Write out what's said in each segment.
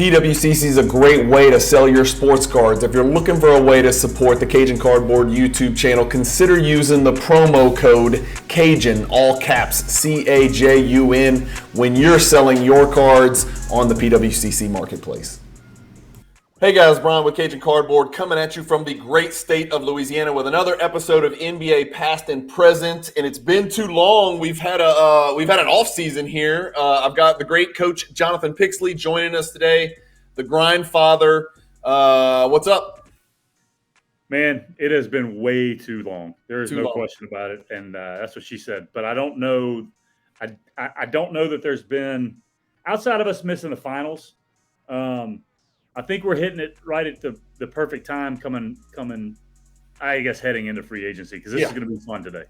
PWCC is a great way to sell your sports cards. If you're looking for a way to support the Cajun Cardboard YouTube channel, consider using the promo code Cajun, all caps, CAJUN, when you're selling your cards on the PWCC marketplace. Hey guys, Brian with Cajun Cardboard coming at you from the great state of Louisiana with another episode of NBA Past and Present. And it's been too long. We've had an off season here. I've got the great coach Jonathan Pixley joining us today, the Grind Father. What's up? Man, it has been way too long. There is no question about it, and that's what she said. But I don't know. I don't know that there's been, outside of us missing the finals. I think we're hitting it right at the perfect time coming. I guess heading into free agency because this is going to be fun today.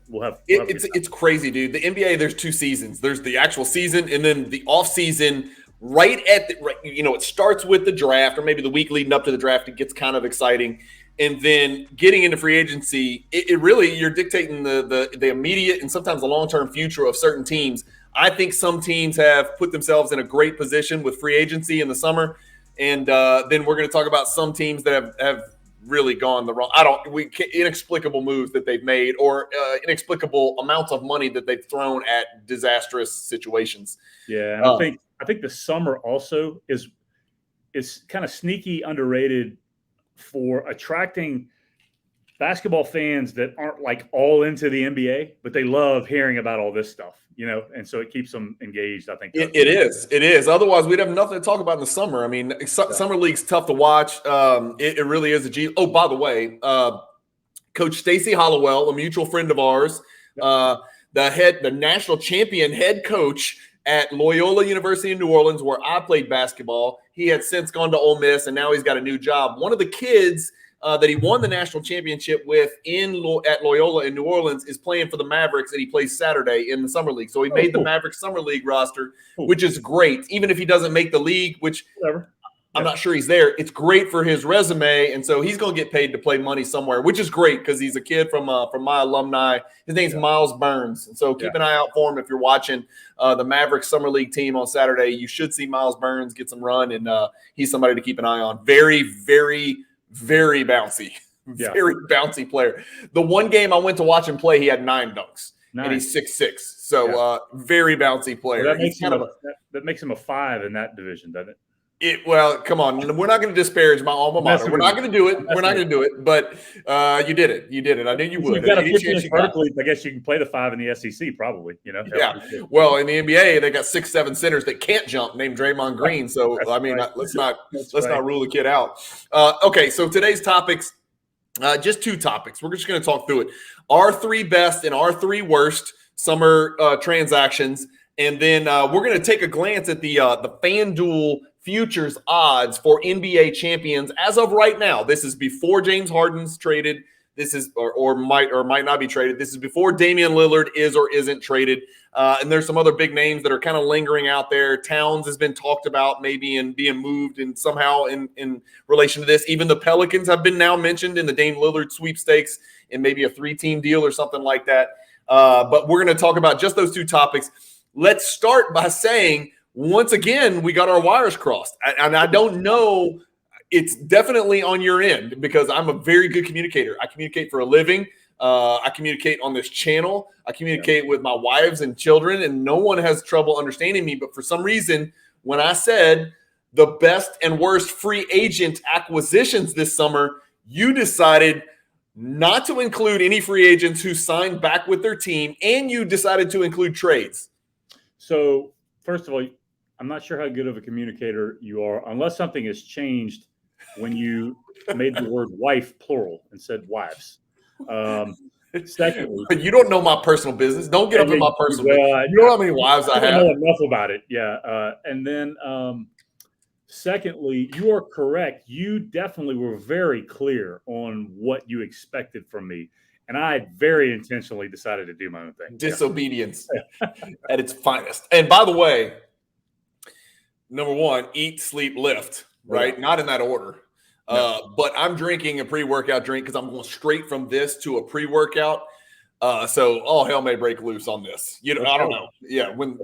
It's crazy, dude. The NBA, there's two seasons. There's the actual season and then the off season. It starts with the draft or maybe the week leading up to the draft. It gets kind of exciting, and then getting into free agency, it really you're dictating the immediate and sometimes the long-term future of certain teams. I think some teams have put themselves in a great position with free agency in the summer. And then we're going to talk about some teams that have really gone the wrong. Inexplicable moves that they've made or inexplicable amounts of money that they've thrown at disastrous situations. Yeah, I think the summer also is kind of sneaky underrated for attracting basketball fans that aren't like all into the NBA, but they love hearing about all this stuff. And so it keeps them engaged, I think. It is. Otherwise, we'd have nothing to talk about in the summer. I mean, summer league's tough to watch. It really is Oh, by the way, Coach Stacey Hollowell, a mutual friend of ours, the national champion head coach at Loyola University in New Orleans, where I played basketball. He had since gone to Ole Miss, and now he's got a new job. One of the kids that he won the national championship with at Loyola in New Orleans is playing for the Mavericks, and he plays Saturday in the Summer League. So he made the Mavericks Summer League roster, which is great. Even if he doesn't make the league, which I'm not sure he's there, it's great for his resume. And so he's going to get paid to play money somewhere, which is great because he's a kid from my alumni. His name's Miles Burns. And so keep an eye out for him if you're watching the Mavericks Summer League team on Saturday. You should see Miles Burns get some run, and he's somebody to keep an eye on. Very, very, very bouncy, very bouncy player. The one game I went to watch him play, he had 9 dunks, and he's 6'6". So very bouncy player. Well, that makes him a 5 in that division, doesn't it? Well, come on. We're not going to disparage my alma mater. We're not going to do it. We're not going to do it. But you did it. You did it. I knew you would. You've got a 15 vertical. I guess you can play the 5 in the SEC, probably. Yeah. Well, in the NBA, they got 6'7" centers that can't jump, named Draymond Green. So let's not rule the kid out. Okay. So today's topics, just 2 topics. We're just going to talk through it. Our 3 best and our 3 worst summer transactions, and then we're going to take a glance at the FanDuel futures odds for NBA champions as of right now. This is before James Harden's traded. This is or might not be traded. This is before Damian Lillard is or isn't traded. And there's some other big names that are kind of lingering out there. Towns has been talked about maybe and being moved and somehow in relation to this. Even the Pelicans have been now mentioned in the Dame Lillard sweepstakes and maybe a 3-team deal or something like that. But we're going to talk about just those 2 topics. Let's start by saying, once again, we got our wires crossed. And I don't know, it's definitely on your end because I'm a very good communicator. I communicate for a living. I communicate on this channel. I communicate with my wives and children, and no one has trouble understanding me. But for some reason, when I said the best and worst free agent acquisitions this summer, you decided not to include any free agents who signed back with their team, and you decided to include trades. So, first of all, I'm not sure how good of a communicator you are, unless something has changed when you made the word wife plural and said wives. Secondly, you don't know my personal business. Don't get up in my personal business. You don't know how many wives I have. I don't know enough about it. Yeah. And then secondly, you are correct. You definitely were very clear on what you expected from me. And I very intentionally decided to do my own thing. Disobedience at its finest. And by the way, number 1, eat, sleep, lift, right? Not in that order. No. But I'm drinking a pre-workout drink because I'm going straight from this to a pre-workout. So all hell may break loose on this. I don't know. Yeah, when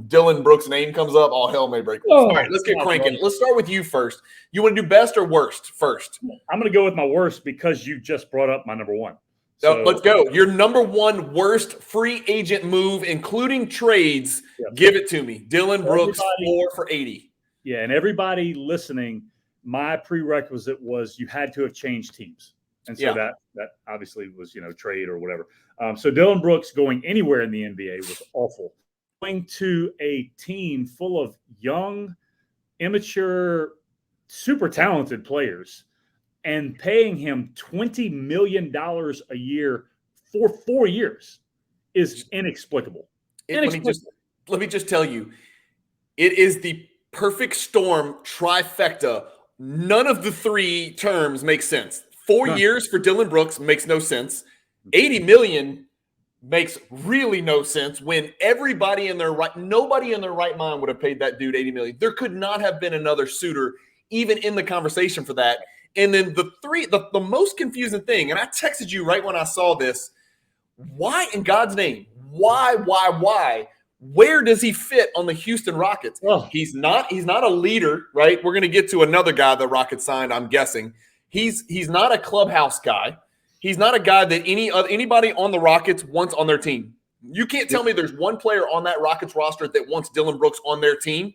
Dylan Brooks' name comes up, all hell may break loose. All right, let's get cranking. Let's start with you first. You want to do best or worst first? I'm going to go with my worst because you just brought up my number one. So let's go. Your number one worst free agent move, including trades. Yep. Give it to me. Dylan Brooks, 4 for $80. Yeah, and everybody listening, my prerequisite was you had to have changed teams. And so that obviously was, trade or whatever. So Dylan Brooks going anywhere in the NBA was awful. Going to a team full of young, immature, super talented players and paying him $20 million a year for 4 years is inexplicable. Let me just tell you, it is the perfect storm trifecta. None of the three terms make sense. 4 years for Dylan Brooks makes no sense. $80 million makes really no sense when nobody in their right mind would have paid that dude $80 million. There could not have been another suitor even in the conversation for that. And then the most confusing thing, and I texted you right when I saw this, why in God's name? Why? Where does he fit on the Houston Rockets? Oh. He's not a leader, right? We're going to get to another guy the Rockets signed, I'm guessing. He's not a clubhouse guy. He's not a guy that anybody on the Rockets wants on their team. You can't tell me there's one player on that Rockets roster that wants Dylan Brooks on their team.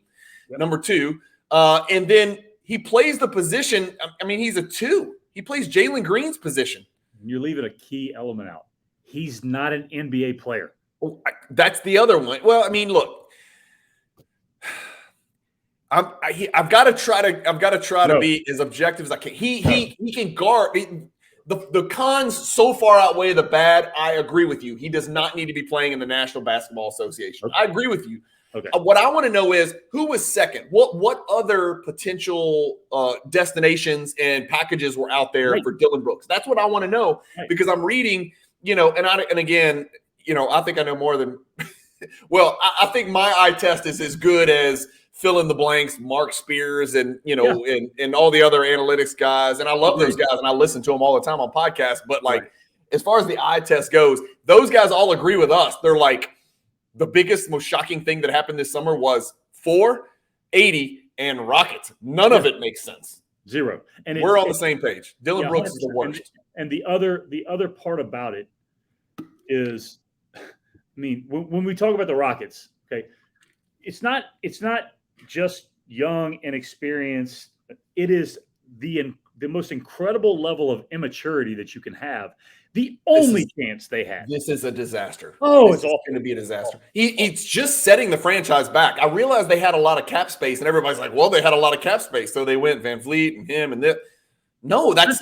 Yep. Number two. And then he plays the position. I mean, he's a 2. He plays Jalen Green's position. You're leaving a key element out. He's not an NBA player. Well, that's the other one. Well, I mean, look. I've got to try to be as objective as I can. He can guard. The cons so far outweigh the bad. I agree with you. He does not need to be playing in the National Basketball Association. Okay. I agree with you. Okay. What I want to know is who was second. What other potential destinations and packages were out there for Dylan Brooks? That's what I want to know because I'm reading. And again, I think I know more than. Well, I think my eye test is as good as fill in the blanks, Mark Spears, and and all the other analytics guys. And I love those guys, and I listen to them all the time on podcasts. But as far as the eye test goes, those guys all agree with us. They're like the biggest, most shocking thing that happened this summer was 480 and Rockets. None of it makes sense. Zero. And we're on the same page. Dylan Brooks is the worst. And the other part about it is, I mean, when we talk about the Rockets, okay, it's not just young and experienced. It is the most incredible level of immaturity that you can have. The only chance they had. This is a disaster. Oh, it's all going to be a disaster. It's just setting the franchise back. I realized they had a lot of cap space, and everybody's like, well, they had a lot of cap space, so they went Van Vliet and him and this. No, that's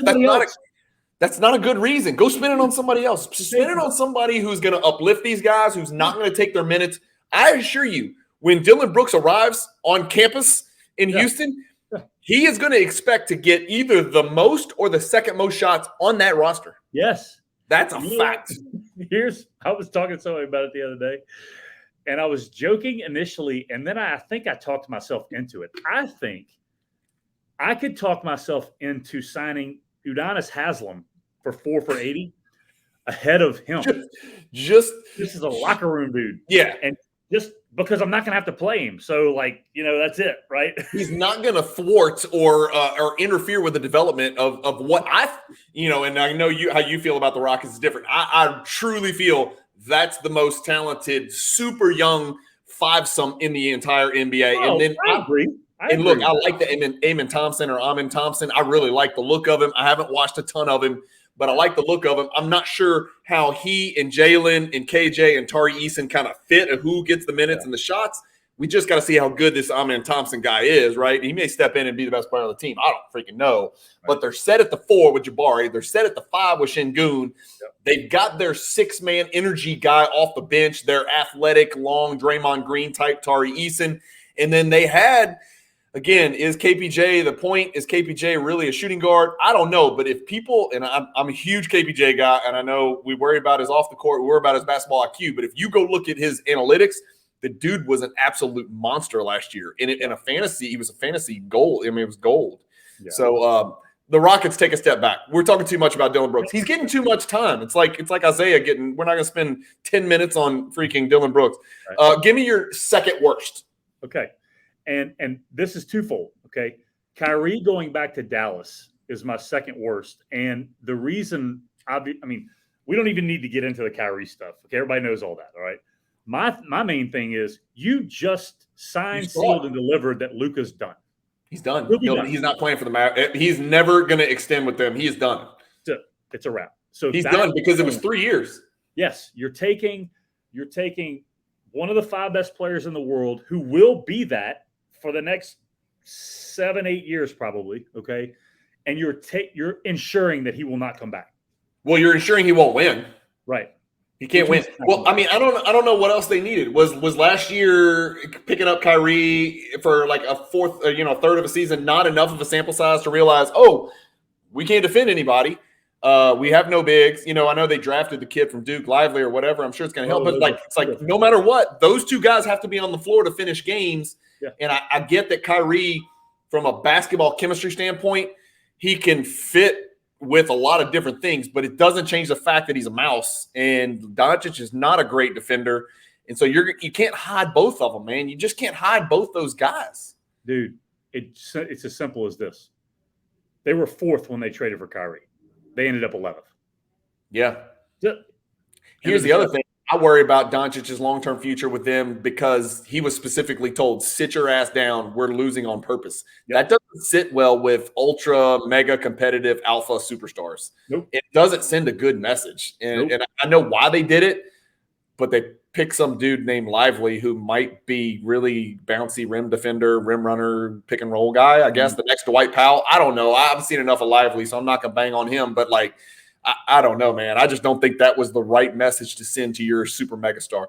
not a good reason. Go spend it on somebody else. Spend it on somebody who's going to uplift these guys, who's not going to take their minutes. I assure you, when Dylan Brooks arrives on campus in Houston, he is going to expect to get either the most or the second most shots on that roster. Yes. That's a fact. I was talking to somebody about it the other day, and I was joking initially, and then I think I talked myself into it. I think I could talk myself into signing Udonis Haslem for 4 for $80 ahead of him. Just this is a locker room dude. Yeah. And just because I'm not going to have to play him. So, that's it, right? He's not going to thwart or interfere with the development of what and I know how you feel about the Rockets is different. I truly feel that's the most talented, super young five-some in the entire NBA. Oh, and then I agree. I like the Amen Thompson or Amen Thompson. I really like the look of him. I haven't watched a ton of him, but I like the look of him. I'm not sure how he and Jalen and KJ and Tari Eason kind of fit and who gets the minutes and the shots. We just got to see how good this Amen Thompson guy is, right? He may step in and be the best player on the team. I don't freaking know. Right. But they're set at the 4 with Jabari. They're set at the 5 with Şengün. Yep. They've got their 6-man energy guy off the bench, their athletic, long Draymond Green type Tari Eason. And then they had – again, is KPJ the point? Is KPJ really a shooting guard? I don't know. But if people – and I'm a huge KPJ guy, and I know we worry about his off the court. We worry about his basketball IQ. But if you go look at his analytics, the dude was an absolute monster last year. In a fantasy, he was a fantasy gold. I mean, it was gold. Yeah. So the Rockets take a step back. We're talking too much about Dillon Brooks. He's getting too much time. It's like Isaiah getting. We're not going to spend 10 minutes on freaking Dillon Brooks. Right. Give me your second worst. Okay, and this is twofold. Okay, Kyrie going back to Dallas is my second worst, and the reason I mean, we don't even need to get into the Kyrie stuff. Okay, everybody knows all that. All right, my main thing is you just signed, sealed, and delivered that Luka's done. He's done. He's not playing for the Mavericks. He's never going to extend with them. He is done. It's a wrap. So he's done because it was 3 years. Yes, you're taking one of the 5 best players in the world who will be that for the next 7-8 years probably. Okay, and you're ensuring that he will not come back. Well, you're ensuring he won't win. Right. He can't win. Well, I mean, I don't know what else they needed. Was last year picking up Kyrie for like a third of a season not enough of a sample size to realize, oh, we can't defend anybody. We have no bigs. I know they drafted the kid from Duke, Lively or whatever. I'm sure it's going to help. But it's like no matter what, those 2 guys have to be on the floor to finish games. Yeah. And I get that Kyrie, from a basketball chemistry standpoint, he can fit with a lot of different things, but it doesn't change the fact that he's a mouse, and Doncic is not a great defender. And so you can't hide both of them, man. You just can't hide both those guys. Dude, it's as simple as this. They were 4th when they traded for Kyrie. They ended up 11th. Yeah. Here's the other thing. I worry about Doncic's long-term future with them because he was specifically told, sit your ass down. We're losing on purpose. Yep. That doesn't sit well with ultra mega competitive alpha superstars. Nope. It doesn't send a good message. And I know why they did it, but they picked some dude named Lively who might be really bouncy rim defender, rim runner, pick and roll guy. I guess the next Dwight Powell. I don't know. I haven't seen enough of Lively, so I'm not going to bang on him. But I don't know, man. I just don't think that was the right message to send to your super megastar.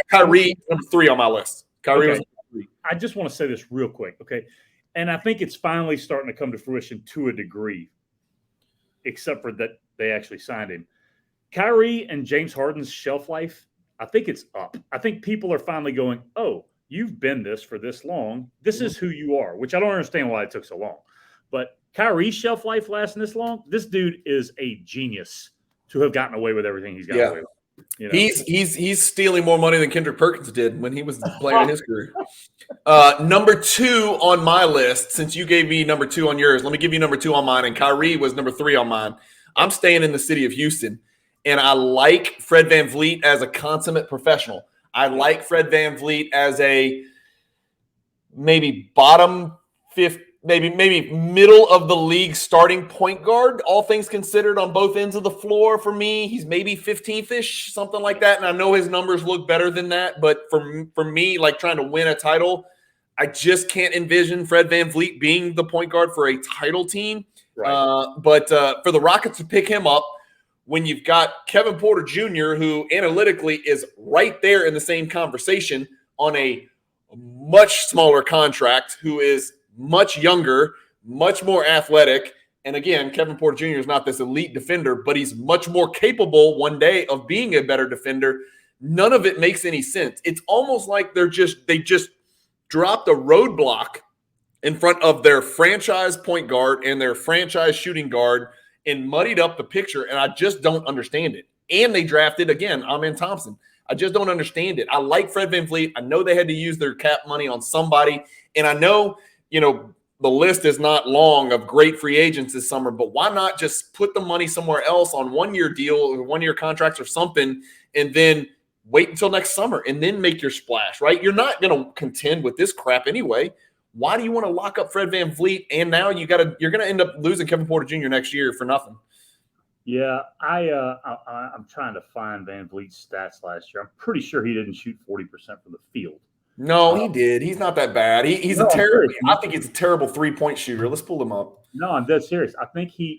Kyrie, number 3 on my list. Kyrie was number 3. I just want to say this real quick, okay? And I think it's finally starting to come to fruition to a degree, except for that they actually signed him. Kyrie and James Harden's shelf life, I think it's up. I think people are finally going, oh, you've been this for this long. This is who you are, which I don't understand why it took so long. But Kyrie's shelf life lasting this long, this dude is a genius to have gotten away with everything he's gotten away with. He's stealing more money than Kendrick Perkins did when he was playing in his career. Number 2 on my list, since you gave me number 2 on yours, let me give you number 2 on mine, and Kyrie was number 3 on mine. I'm staying in the city of Houston, and I like Fred VanVleet as a consummate professional. I like Fred VanVleet as a maybe bottom 5th, maybe middle of the league starting point guard, all things considered, on both ends of the floor. For me, he's maybe 15th-ish, something like that. And I know his numbers look better than that. But for me, like trying to win a title, I just can't envision Fred VanVleet being the point guard for a title team. Right. But for the Rockets to pick him up, when you've got Kevin Porter Jr., who analytically is right there in the same conversation on a much smaller contract, who is much younger, much more athletic. And again, Kevin Porter Jr. is not this elite defender, but he's much more capable one day of being a better defender. None of it makes any sense. It's almost like they just dropped a roadblock in front of their franchise point guard and their franchise shooting guard and muddied up the picture. And I just don't understand it. And they drafted, again, Amen Thompson. I just don't understand it. I like Fred VanVleet. I know they had to use their cap money on somebody. And I know, the list is not long of great free agents this summer, but why not just put the money somewhere else on 1-year deal or 1-year contracts or something, and then wait until next summer and then make your splash, right? You're not going to contend with this crap anyway. Why do you want to lock up Fred VanVleet? And now you're going to end up losing Kevin Porter Jr. next year for nothing. Yeah, I'm trying to find VanVleet's stats last year. I'm pretty sure he didn't shoot 40% from the field. No, he did. He's not that bad. He's a terrible. I think he's a terrible 3-point shooter. Let's pull him up. No, I'm dead serious. I think his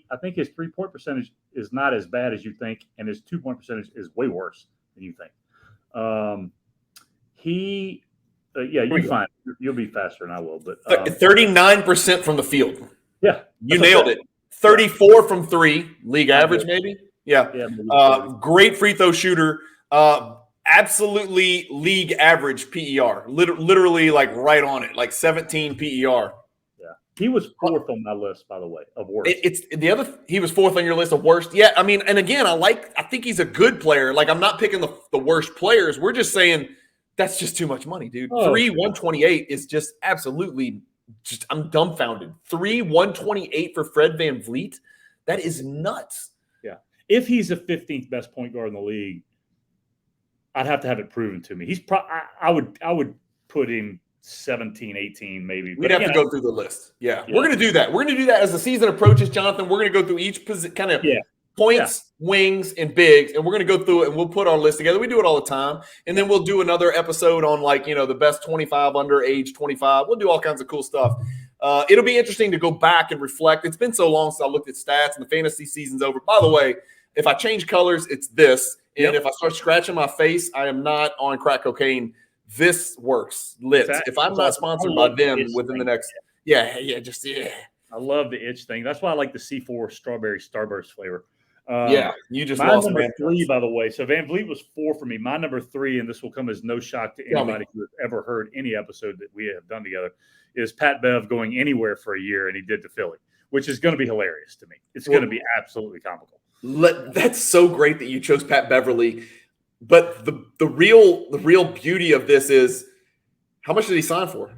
3-point percentage is not as bad as you think, and his 2-point percentage is way worse than you think. You find you'll be faster than I will, but 39% from the field. Yeah, you nailed it. 34 from 3, league average, maybe. Yeah. Great free throw shooter. Absolutely league average PER. Literally like right on it, like 17 PER. Yeah. He was fourth on my list, by the way, of worst. He was fourth on your list of worst. Yeah, I mean, and again, I think he's a good player. Like, I'm not picking the worst players. We're just saying that's just too much money, dude. 128 is just absolutely I'm dumbfounded. 128 for Fred VanVleet. That is nuts. Yeah. If he's the 15th best point guard in the league, I'd have to have it proven to me. He's I would put him 17, 18, maybe. We'd have to go through the list. Yeah. We're going to do that. We're going to do that as the season approaches, Jonathan. We're going to go through each kind of points, wings, and bigs, and we're going to go through it, and we'll put our list together. We do it all the time. And then we'll do another episode on, the best 25 under age 25. We'll do all kinds of cool stuff. It'll be interesting to go back and reflect. It's been so long since I looked at stats, and the fantasy season's over. By the way, if I change colors, it's this. And if I start scratching my face, I am not on crack cocaine. This works. Lit. If I'm not sponsored by them within the next, I love the itch thing. That's why I like the C4 strawberry Starburst flavor. You just my lost number 3, by the way. So VanVleet was 4 for me. My number 3, and this will come as no shock to anybody who has ever heard any episode that we have done together, is Pat Bev going anywhere for a year, and he did to Philly, which is going to be hilarious to me. It's going to be absolutely comical. That's so great that you chose Pat Beverly. But the real beauty of this is, how much did he sign for?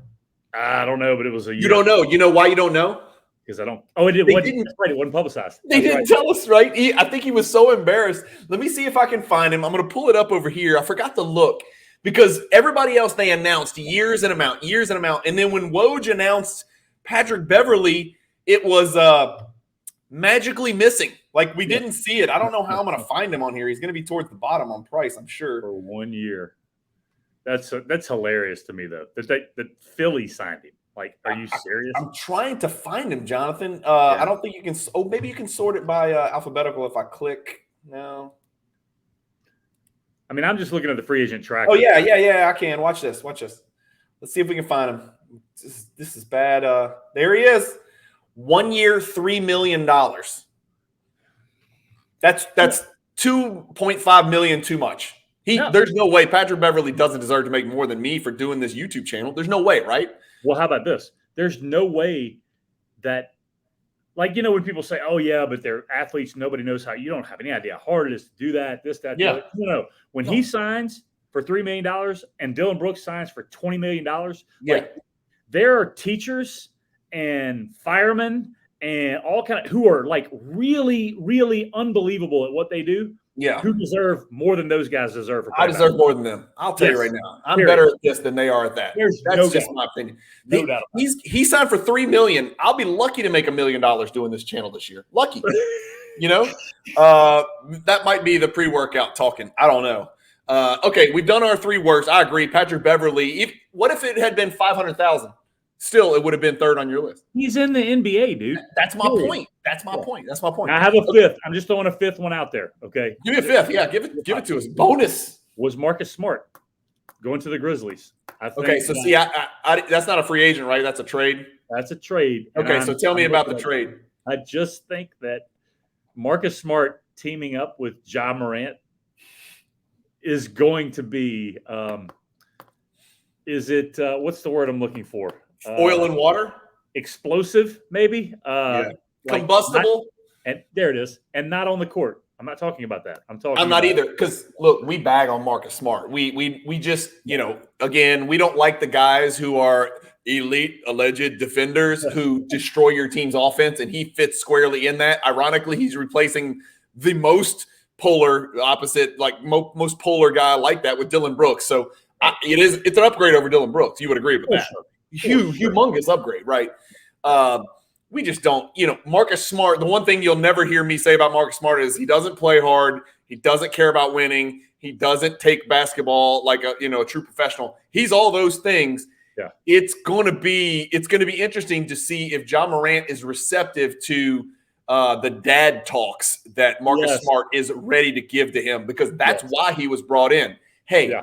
I don't know, but it was a year. You don't know. You know why you don't know? Because I don't. Oh, it wasn't publicized. They didn't tell us, right? I think he was so embarrassed. Let me see if I can find him. I'm going to pull it up over here. I forgot to look because everybody else, they announced years and amount. And then when Woj announced Patrick Beverly, it was magically missing. Like, we didn't see it. I don't know how I'm going to find him on here. He's going to be towards the bottom on price, I'm sure. For 1 year. That's hilarious to me, though, that Philly signed him. Like, are you serious? I'm trying to find him, Jonathan. I don't think you can. Oh, maybe you can sort it by alphabetical if I click. No. I mean, I'm just looking at the free agent tracker. Oh, yeah. I can. Watch this. Let's see if we can find him. This is bad. There he is. 1 year, $3 million. That's $2.5 million too much. There's no way Patrick Beverly doesn't deserve to make more than me for doing this YouTube channel. There's no way, right? Well, how about this? There's no way that, like, when people say, oh, yeah, but they're athletes, nobody knows how, you don't have any idea how hard it is to do that, this, that. Yeah. When he signs for $3 million and Dylan Brooks signs for $20 million, like, there are teachers and firemen and all kind of who are like really, really unbelievable at what they do. Yeah. Who deserve more than those guys deserve. I deserve more than them. I'll tell you right now. I'm better at this than they are at that. That's just my opinion. No doubt. He signed for $3 million. I'll be lucky to make $1 million doing this channel this year. Lucky. That might be the pre-workout talking. I don't know. Okay, we've done our 3 worst. I agree. Patrick Beverly. What if it had been 500,000? Still, it would have been 3rd on your list. He's in the NBA, dude. That's my point. That's my point. I have a 5th. I'm just throwing a 5th one out there. Okay. Give me a 5th. Yeah, give it to us. Bonus. Was Marcus Smart going to the Grizzlies? Okay, so see, I that's not a free agent, right? That's a trade. That's a trade. Okay, so tell me about the trade. I just think that Marcus Smart teaming up with Ja Morant is going to be. What's the word I'm looking for? Oil and water, explosive, maybe. Combustible, and there it is. And not on the court. I'm not talking about that. I'm not either, because look, we bag on Marcus Smart. We just, again, we don't like the guys who are elite alleged defenders who destroy your team's offense, and he fits squarely in that. Ironically, he's replacing the most polar opposite, like most polar guy like that with Dylan Brooks. So it's an upgrade over Dylan Brooks. You would agree with that? Sure. Humongous upgrade, right? We just don't, Marcus Smart, the one thing you'll never hear me say about Marcus Smart is he doesn't play hard. He doesn't care about winning. He doesn't take basketball like a true professional. He's all those things. Yeah. It's going to be interesting to see if Ja Morant is receptive to the dad talks that Marcus Smart is ready to give to him, because that's why he was brought in. Hey,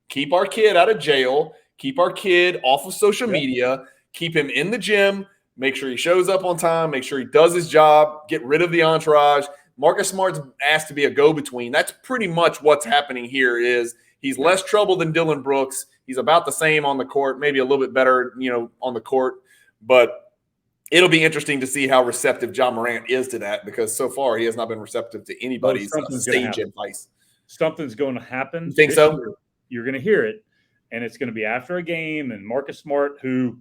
keep our kid out of jail. Keep our kid off of social media. Keep him in the gym. Make sure he shows up on time. Make sure he does his job. Get rid of the entourage. Marcus Smart's asked to be a go-between. That's pretty much what's happening here. Is he's less trouble than Dylan Brooks. He's about the same on the court, maybe a little bit better, on the court. But it'll be interesting to see how receptive John Morant is to that, because so far he has not been receptive to anybody's sage advice. Something's going to happen. You think so? You're going to hear it, and it's going to be after a game. And Marcus Smart, who,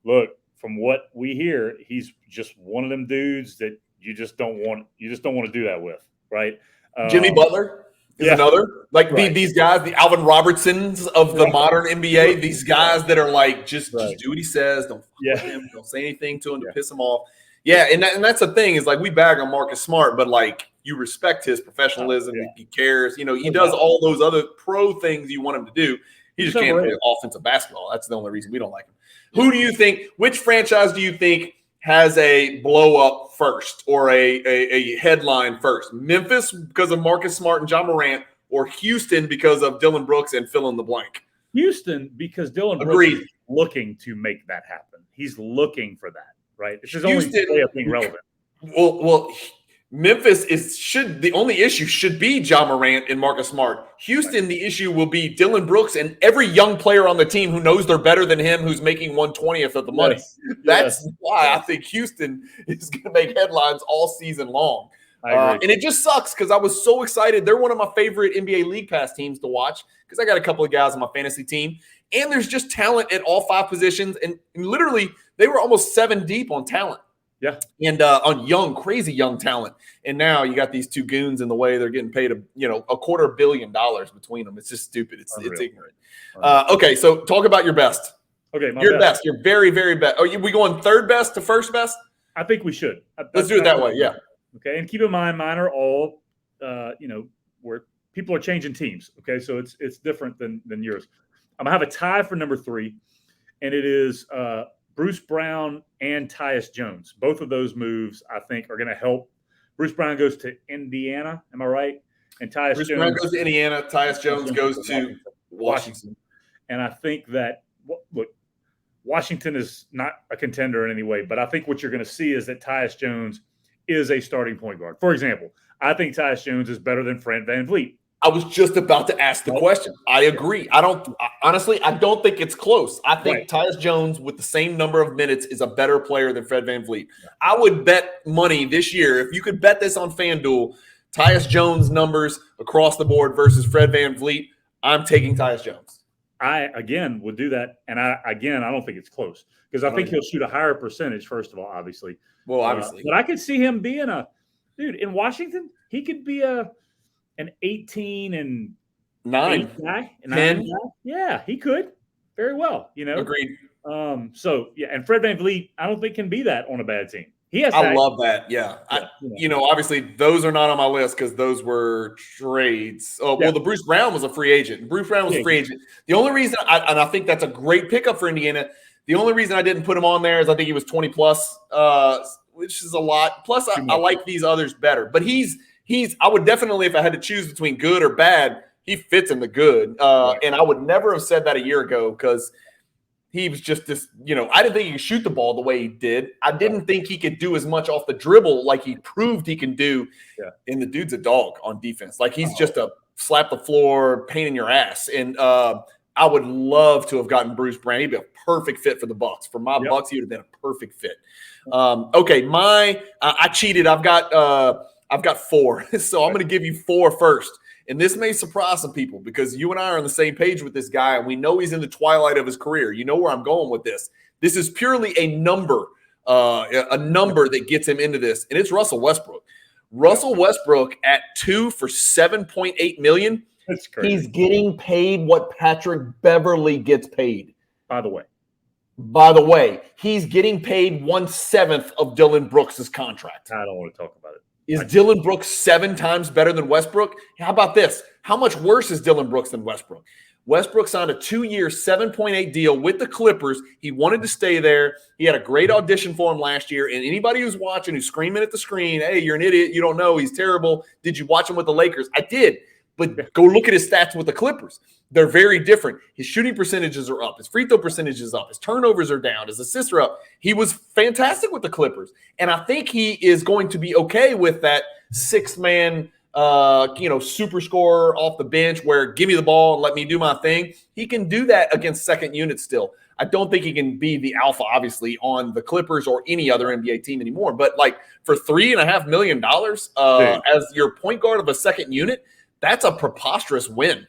look, from what we hear, he's just one of them dudes that you just don't want to do that with, right? Jimmy Butler is another. Like these guys, the Alvin Robertsons of the modern NBA, these guys that are like, just do what he says. Don't fuck with him. Don't say anything to him to piss him off. Yeah, and that's the thing is, like, we bag on Marcus Smart, but, like, you respect his professionalism. He cares. You know, he does all those other pro things you want him to do. He just can't play offensive basketball. That's the only reason we don't like him. Who do you think – which franchise do you think has a blow-up first or a headline first? Memphis because of Marcus Smart and John Morant, or Houston because of Dillon Brooks and fill in the blank? Houston, because Dillon Brooks is looking to make that happen. He's looking for that. Right, it's his only way of being relevant. Well, Memphis the only issue should be John Morant and Marcus Smart. Houston, the issue will be Dillon Brooks and every young player on the team who knows they're better than him, who's making 1/20th of the money. That's why I think Houston is going to make headlines all season long. And it just sucks because I was so excited. They're one of my favorite NBA League Pass teams to watch because I got a couple of guys on my fantasy team, and there's just talent at all 5 positions, and literally – they were almost 7 deep on talent. Yeah. And on crazy young talent. And now you got these 2 goons in the way. They're getting paid $250 million between them. It's just stupid. It's ignorant. Okay, so talk about your best. Okay, your best. Your very, very best. Are we going third best to first best? I think we should. Let's do it that way, yeah. Okay, and keep in mind, mine are all, where people are changing teams. Okay, so it's different than yours. I'm going to have a tie for number 3, and it is Bruce Brown and Tyus Jones. Both of those moves, I think, are going to help. Bruce Brown goes to Indiana. Am I right? And Bruce Brown goes to Indiana. Tyus Jones goes to Washington. And I think that, look, Washington is not a contender in any way, but I think what you're going to see is that Tyus Jones is a starting point guard. For example, I think Tyus Jones is better than Fred VanVleet. I was just about to ask the question. I agree. I don't think it's close. I think Tyus Jones with the same number of minutes is a better player than Fred VanVleet. Yeah. I would bet money this year, if you could bet this on FanDuel, Tyus Jones numbers across the board versus Fred VanVleet, I'm taking Tyus Jones. I, again, would do that. And I don't think it's close because I think he'll shoot a higher percentage, first of all, obviously. Well, obviously. But I could see him being dude, in Washington, he could be an 18 and 9 guy, 10 guy. Yeah, he could very well. Agreed. So yeah, and Fred VanVleet, I don't think can be that on a bad team. I love that. Yeah. Obviously those are not on my list because those were trades. Oh, well, the Bruce Brown was a free agent. Bruce Brown was a free agent. The only reason I think that's a great pickup for Indiana. The only reason I didn't put him on there is I think he was 20 plus, which is a lot. Plus, I like these others better. But I would definitely, if I had to choose between good or bad, he fits in the good. And I would never have said that a year ago because he was just this, I didn't think he could shoot the ball the way he did. I didn't think he could do as much off the dribble like he proved he can do. Yeah. And the dude's a dog on defense. Like he's just a slap the floor, pain in your ass. And I would love to have gotten Bruce Brown. He'd be a perfect fit for the Bucks. For my Bucks, he would have been a perfect fit. Okay, I cheated. I've got 4. So I'm going to give you 4 first. And this may surprise some people because you and I are on the same page with this guy, and we know he's in the twilight of his career. You know where I'm going with this. This is purely a number that gets him into this, and it's Russell Westbrook. Russell Westbrook at 2 for $7.8 million. That's crazy. He's getting paid what Patrick Beverley gets paid. By the way, he's getting paid 1/7 of Dillon Brooks' contract. I don't want to talk about it. Is Dillon Brooks 7 times better than Westbrook? How about this? How much worse is Dillon Brooks than Westbrook? Westbrook signed a 2-year, $7.8 deal with the Clippers. He wanted to stay there. He had a great audition for him last year. And anybody who's watching, who's screaming at the screen, hey, you're an idiot. You don't know. He's terrible. Did you watch him with the Lakers? I did. But go look at his stats with the Clippers. They're very different. His shooting percentages are up. His free throw percentage is up. His turnovers are down. His assists are up. He was fantastic with the Clippers. And I think he is going to be okay with that 6-man, super scorer off the bench where give me the ball and let me do my thing. He can do that against second unit still. I don't think he can be the alpha, obviously, on the Clippers or any other NBA team anymore. But like for $3.5 million as your point guard of a second unit, that's a preposterous win.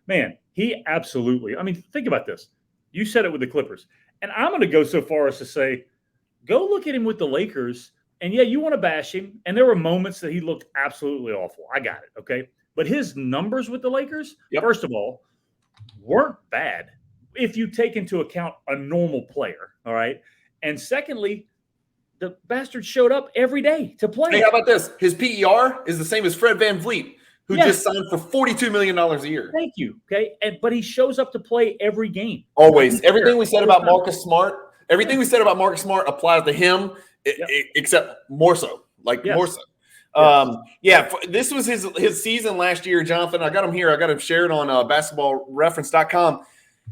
Man, he absolutely. I mean, think about this. You said it with the Clippers. And I'm going to go so far as to say, go look at him with the Lakers. And yeah, you want to bash him. And there were moments that he looked absolutely awful. I got it. Okay. But his numbers with the Lakers, first of all, weren't bad if you take into account a normal player. All right. And secondly, the bastard showed up every day to play. Hey, how about this? His PER is the same as Fred VanVleet, who just signed for $42 million a year. Thank you. Okay. But he shows up to play every game. Always. Everything we said about Marcus Smart, applies to him, except more so. More so. This was his season last year, Jonathan. I got him here. I got him shared on basketballreference.com.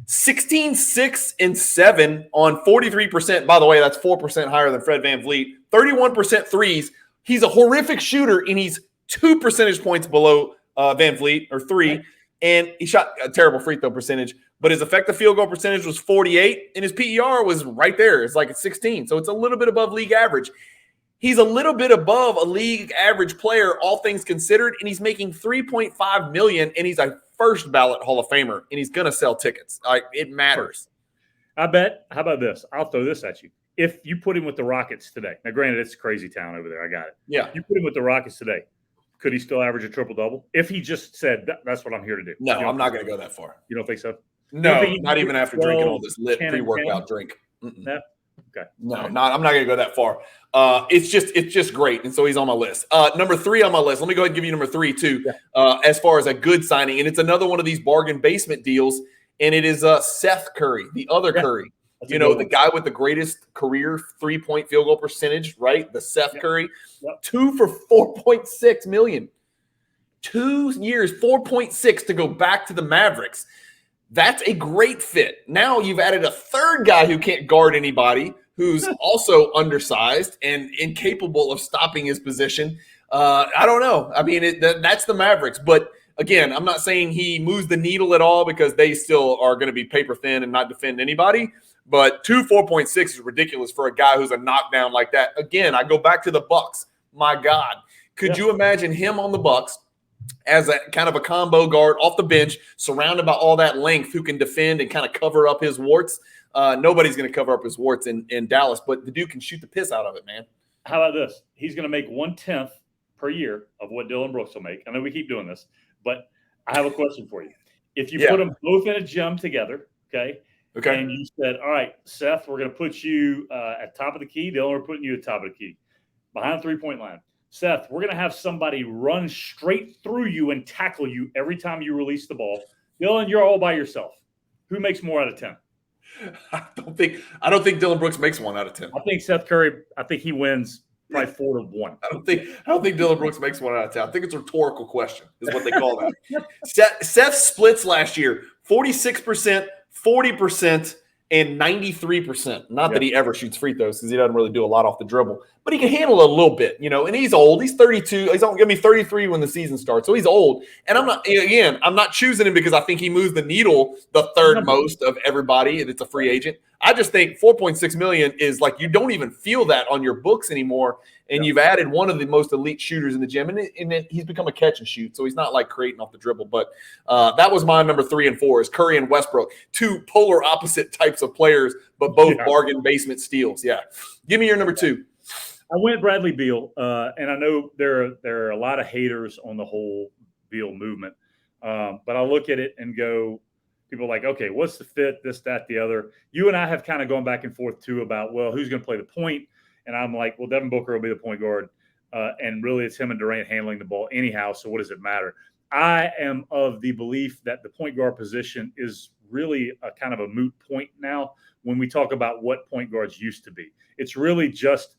16, 6, and 7 on 43%. By the way, that's 4% higher than Fred VanVleet. 31% threes. He's a horrific shooter, and he's 2 percentage points below VanVleet, or 3. And he shot a terrible free throw percentage, but his effective field goal percentage was 48, and his PER was right there. It's like 16. So it's a little bit above league average. He's a little bit above a league average player, all things considered, and he's making $3.5 million, and he's a first ballot Hall of Famer, and he's going to sell tickets. It matters. I bet. How about this? I'll throw this at you. If you put him with the Rockets today, now granted, it's a crazy town over there. I got it. Yeah. You put him with the Rockets today, could he still average a triple-double? If he just said, that's what I'm here to do. No, I'm not going to go that far. You don't think so? No, not even after drinking all this lit pre-workout drink. No? Okay. No, I'm not going to go that far. It's just great, and so he's on my list. Number 3 on my list. Let me go ahead and give you number 3 too. As far as a good signing, and it's another one of these bargain basement deals, and it is Seth Curry, the other Curry. The guy with the greatest career 3-point field goal percentage, right? The Seth Curry, 2 for $4.6 million. 2 years, 4.6 to go back to the Mavericks. That's a great fit. Now you've added a third guy who can't guard anybody, who's also undersized and incapable of stopping his position. I don't know. I mean, that's the Mavericks. But again, I'm not saying he moves the needle at all, because they still are going to be paper thin and not defend anybody. But 4.6 is ridiculous for a guy who's a knockdown like that. Again, I go back to the Bucks. My God, could you imagine him on the Bucks as a kind of a combo guard off the bench, surrounded by all that length, who can defend and kind of cover up his warts? Nobody's going to cover up his warts in Dallas, but the dude can shoot the piss out of it, man. How about this? He's going to make 1/10 per year of what Dillon Brooks will make. I know we keep doing this, but I have a question for you. If you put them both in a gym together, okay, and you said, all right, Seth, we're going to put you at top of the key. Dillon, we're putting you at top of the key, behind the three-point line. Seth, we're going to have somebody run straight through you and tackle you every time you release the ball. Dillon, you're all by yourself. Who makes more out of 10? I don't think Dillon Brooks makes 1 out of 10. I think Seth Curry, he wins probably 4-1. I don't think Dillon Brooks makes 1 out of 10. I think it's a rhetorical question, is what they call that. Seth splits last year, 46%, 40%, and 93%. Not that he ever shoots free throws, because he doesn't really do a lot off the dribble, but he can handle it a little bit, and he's old. He's 32. He's going to be 33 when the season starts, so he's old. And I'm not choosing him because I think he moves the needle the third most of everybody, and it's a free agent. I just think $4.6 million is like, you don't even feel that on your books anymore, and you've added one of the most elite shooters in the gym, and he's become a catch and shoot, so he's not like creating off the dribble. But that was my number 3 and 4 is Curry and Westbrook, 2 polar opposite types of players, but both bargain basement steals. Yeah, give me your number 2. I went Bradley Beal, and I know there are a lot of haters on the whole Beal movement, but I look at it and go, people are like, okay, what's the fit, this, that, the other. You and I have kind of gone back and forth, too, about, well, who's going to play the point? And I'm like, well, Devin Booker will be the point guard, and really it's him and Durant handling the ball anyhow, so what does it matter? I am of the belief that the point guard position is really a kind of a moot point now when we talk about what point guards used to be. It's really just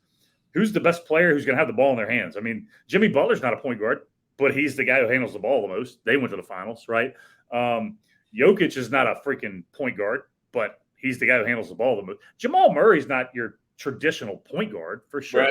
who's the best player who's going to have the ball in their hands. I mean, Jimmy Butler's not a point guard, but he's the guy who handles the ball the most. They went to the finals, right? Jokic is not a freaking point guard, but he's the guy who handles the ball the most. Jamal Murray's not your traditional point guard for sure.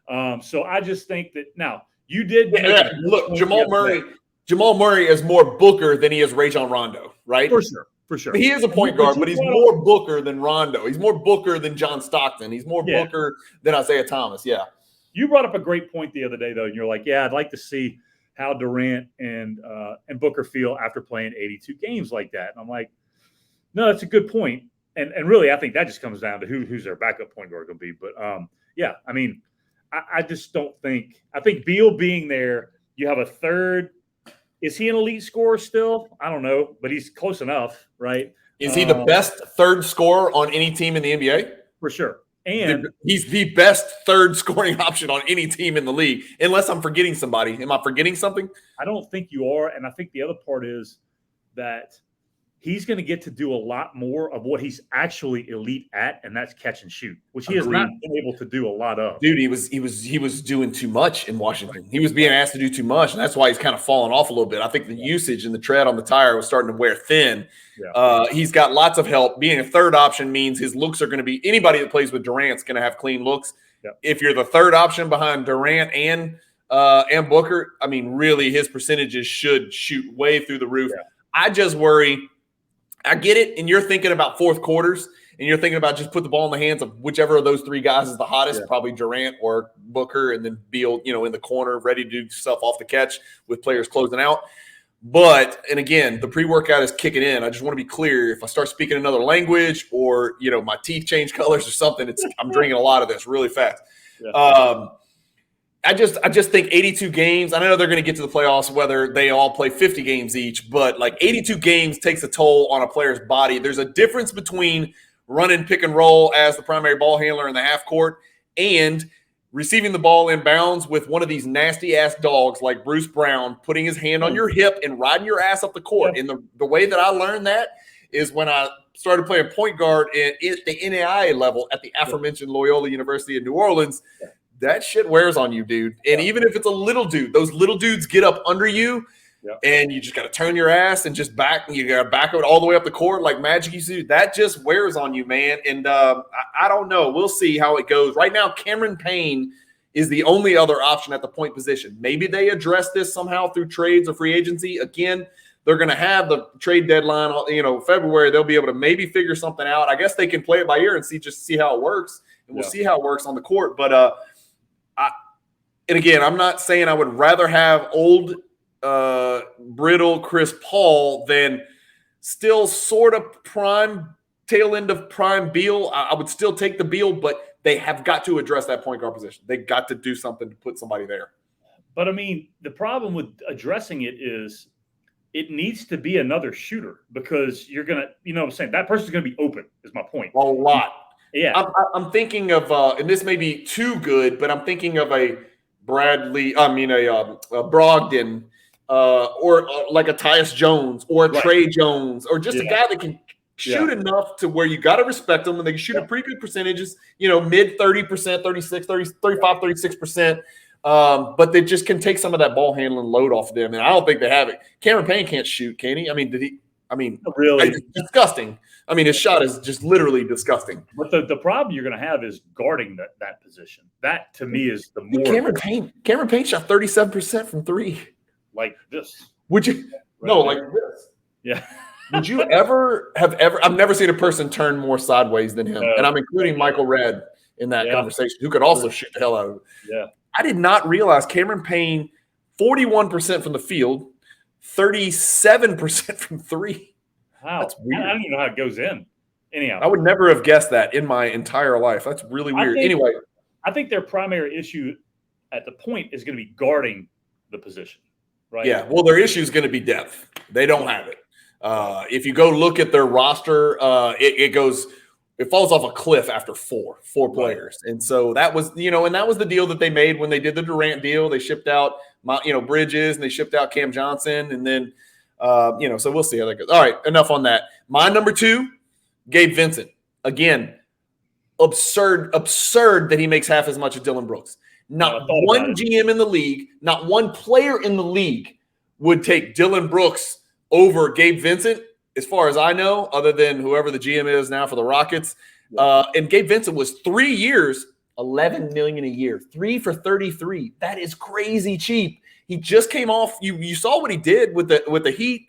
Right? So I just think that now you did look, Jamal Murray is more Booker than he is Rajon Rondo, right? For sure. For sure. He is a point guard, but he's more Booker than Rondo. He's more Booker than John Stockton. He's more Booker than Isaiah Thomas. Yeah. You brought up a great point the other day, though, and you're like, yeah, I'd like to see how Durant and Booker feel after playing 82 games like that. And I'm like, no, that's a good point. And really, I think that just comes down to who's their backup point guard going to be. But, yeah, I mean, I just don't think – I think Beal being there, you have a third – is he an elite scorer still? I don't know, but he's close enough, right? Is he the best third scorer on any team in the NBA? For sure. And he's the best third scoring option on any team in the league, unless I'm forgetting somebody. Am I forgetting something? I don't think you are. And I think the other part is that he's going to get to do a lot more of what he's actually elite at, and that's catch and shoot, which he has not been able to do a lot of. Dude, he was doing too much in Washington. He was being asked to do too much, and that's why he's kind of fallen off a little bit. I think the usage and the tread on the tire was starting to wear thin. Yeah. He's got lots of help. Being a third option means his looks are going to be – anybody that plays with Durant's going to have clean looks. Yeah. If you're the third option behind Durant and Booker, I mean, really his percentages should shoot way through the roof. Yeah. I just worry – I get it, and you're thinking about fourth quarters, and you're thinking about just put the ball in the hands of whichever of those three guys is the hottest, probably Durant or Booker, and then Beal, in the corner, ready to do stuff off the catch with players closing out. But, and again, the pre-workout is kicking in. I just want to be clear. If I start speaking another language or, my teeth change colors or something, I'm drinking a lot of this really fast. Yeah. I just think 82 games, I know they're going to get to the playoffs whether they all play 50 games each, but like 82 games takes a toll on a player's body. There's a difference between running pick and roll as the primary ball handler in the half court and receiving the ball in bounds with one of these nasty-ass dogs like Bruce Brown putting his hand on your hip and riding your ass up the court. And the way that I learned that is when I started playing point guard at the NAIA level at the aforementioned Loyola University in New Orleans. That shit wears on you, dude. And even if it's a little dude, those little dudes get up under you, and you just got to turn your ass and just back. You got to back it all the way up the court like Magic used to do. That just wears on you, man. And I don't know. We'll see how it goes. Right now, Cameron Payne is the only other option at the point position. Maybe they address this somehow through trades or free agency. Again, they're going to have the trade deadline, February. They'll be able to maybe figure something out. I guess they can play it by ear and see how it works. And we'll see how it works on the court. But and again, I'm not saying I would rather have old, brittle Chris Paul than still sort of prime, tail end of prime Beal. I would still take the Beal, but they have got to address that point guard position. They got to do something to put somebody there. But, I mean, the problem with addressing it is it needs to be another shooter because you're going to, what I'm saying, that person's going to be open is my point. A lot. Yeah. I'm thinking of, and this may be too good, but I'm thinking of a Brogdon, or like a Tyus Jones or a Trey Jones, or just a guy that can shoot enough to where you got to respect them, and they can shoot at pretty good percentages, mid 30%, 36, 30, 35, 36%. But they just can take some of that ball handling load off of them. And I don't think they have it. Cameron Payne can't shoot, can he? I mean, really? It's disgusting. I mean, his shot is just literally disgusting. But the problem you're going to have is guarding that position. That, to me, is the more – Cameron Payne shot 37% from three. Like this. Would you – no, like this. Yeah. Would you ever – I've never seen a person turn more sideways than him. And I'm including Michael Redd in that conversation, who could also shoot the hell out of it. Yeah. I did not realize Cameron Payne, 41% from the field, 37% from three. Wow. That's weird. I don't even know how it goes in. Anyhow. I would never have guessed that in my entire life. That's really weird. Anyway. I think their primary issue at the point is going to be guarding the position, right? Yeah. Well, their issue is going to be depth. They don't have it. If you go look at their roster, it falls off a cliff after four players. And so that was, and that was the deal that they made when they did the Durant deal. They shipped out, Bridges, and they shipped out Cam Johnson. And then, so we'll see how that goes. All right, enough on that. My number 2, Gabe Vincent. Again, absurd that he makes half as much as Dylan Brooks. Not one GM in the league, not one player in the league would take Dylan Brooks over Gabe Vincent, as far as I know, other than whoever the GM is now for the Rockets. And Gabe Vincent was 3 years, $11 million a year, 3 for 33. That is crazy cheap. He just came off. You saw what he did with the Heat.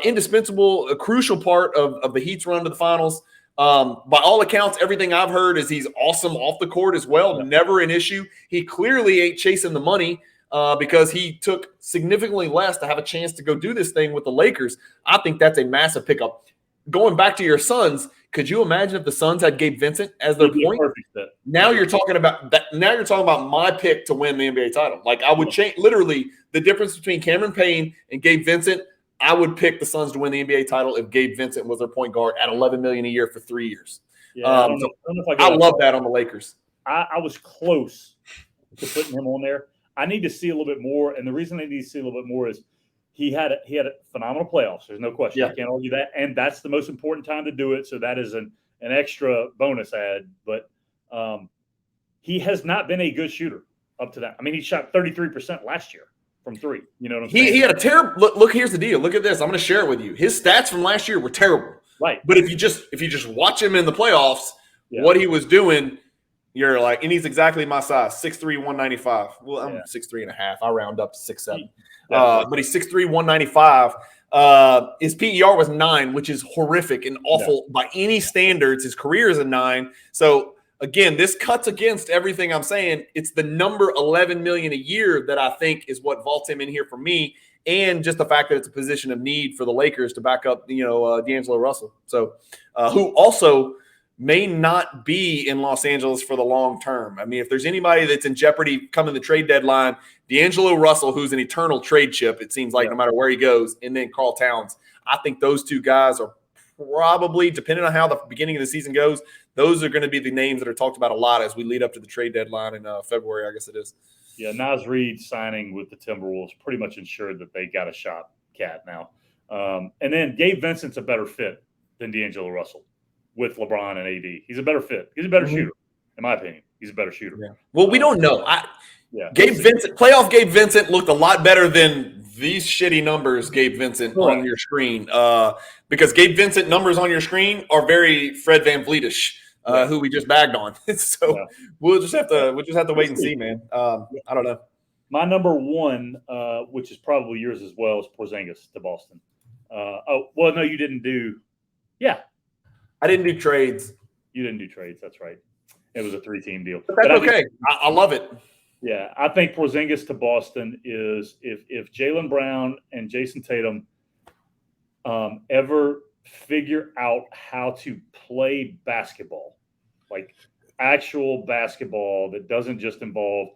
indispensable, a crucial part of the Heat's run to the finals. By all accounts, everything I've heard is he's awesome off the court as well. Never an issue. He clearly ain't chasing the money because he took significantly less to have a chance to go do this thing with the Lakers. I think that's a massive pickup. Going back to your Suns, could you imagine if the Suns had Gabe Vincent as their point? Now you're talking about that. Now you're talking about my pick to win the NBA title. Like I would change literally the difference between Cameron Payne and Gabe Vincent. I would pick the Suns to win the NBA title if Gabe Vincent was their point guard at $11 million a year for 3 years. Yeah, I love that on the Lakers. I was close to putting him on there. I need to see a little bit more, and the reason I need to see a little bit more is he had a phenomenal playoffs. There's no question. I can't argue that, and that's the most important time to do it. So that is an extra bonus add. But he has not been a good shooter up to that. I mean, he shot 33% last year from three. You know what I'm saying? He had a terrible look. Here's the deal. Look at this. I'm going to share it with you. His stats from last year were terrible. Right. But if you just watch him in the playoffs, what he was doing, you're like, and he's exactly my size, 6'3", 195. Well, I'm 6'3" and a half. I round up to 6'7". But he's 6'3", 195. His PER was 9, which is horrific and awful by any standards. His career is a 9. So again, this cuts against everything I'm saying. It's the number $11 million a year that I think is what vaults him in here for me, and just the fact that it's a position of need for the Lakers to back up, D'Angelo Russell. So, who also may not be in Los Angeles for the long term. I mean, if there's anybody that's in jeopardy coming the trade deadline, D'Angelo Russell, who's an eternal trade chip, it seems like no matter where he goes, and then Karl Towns. I think those two guys are probably, depending on how the beginning of the season goes, those are going to be the names that are talked about a lot as we lead up to the trade deadline in February, I guess it is. Yeah, Naz Reid signing with the Timberwolves pretty much ensured that they got a shot cat now. And then Gabe Vincent's a better fit than D'Angelo Russell with LeBron and AD. He's a better fit. He's a better shooter, in my opinion. He's a better shooter. Yeah. Well, we don't know. Playoff Gabe Vincent looked a lot better than these shitty numbers Gabe Vincent on your screen. Because Gabe Vincent numbers on your screen are very Fred VanVleet-ish. Who we just bagged on. So we'll just have to wait and see, man. I don't know. My number one, which is probably yours as well, is Porzingis to Boston. No, you didn't do. Yeah, I didn't do trades. You didn't do trades. That's right. It was a 3-team deal. But that's okay. I love it. Yeah, I think Porzingis to Boston is if Jaylen Brown and Jason Tatum ever figure out how to play basketball, like actual basketball that doesn't just involve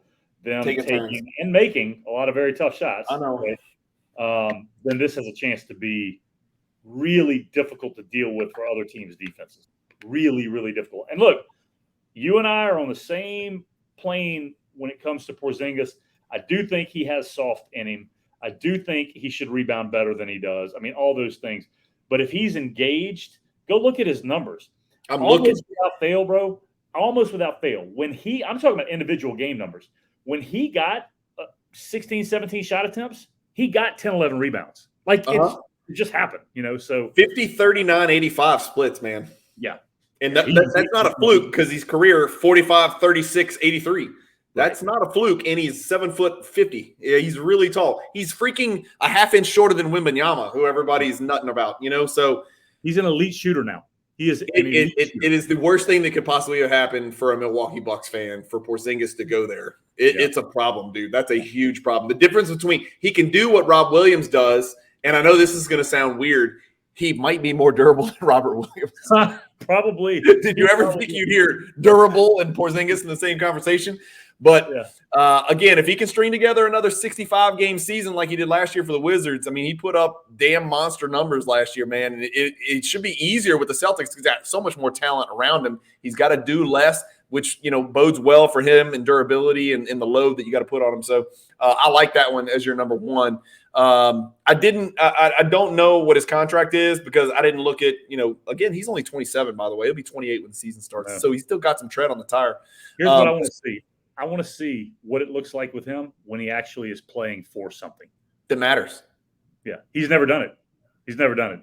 them taking and making a lot of very tough shots. I know. Okay? Then this has a chance to be really difficult to deal with for other teams' defenses. Really, really difficult. And look, you and I are on the same plane when it comes to Porzingis. I do think he has soft in him. I do think he should rebound better than he does. I mean, all those things. But if he's engaged, go look at his numbers. Almost without fail, bro. Almost without fail. I'm talking about individual game numbers. When he got 16, 17 shot attempts, he got 10, 11 rebounds. Like it just happened, so 50, 39, 85 splits, man. Yeah. And that's not a fluke because his career 45, 36, 83. That's not a fluke, and he's 7'50". Yeah, he's really tall. He's freaking a half-inch shorter than Wembanyama, who everybody's nutting about, So he's an elite shooter now. He is. It is the worst thing that could possibly have happened for a Milwaukee Bucks fan for Porzingis to go there. It's a problem, dude. That's a huge problem. The difference between he can do what Rob Williams does, and I know this is going to sound weird. He might be more durable than Robert Williams. Probably. Did you ever think you'd hear durable and Porzingis in the same conversation? But again, if he can string together another 65-game season like he did last year for the Wizards, I mean, he put up damn monster numbers last year, man. And it should be easier with the Celtics because he's got so much more talent around him. He's got to do less, which, bodes well for him and durability and the load that you got to put on him. So I like that one as your number one. I don't know what his contract is because I didn't look at, again, he's only 27, by the way. He'll be 28 when the season starts. Yeah. So he's still got some tread on the tire. Here's what I want to see. I want to see what it looks like with him when he actually is playing for something that matters. Yeah. He's never done it.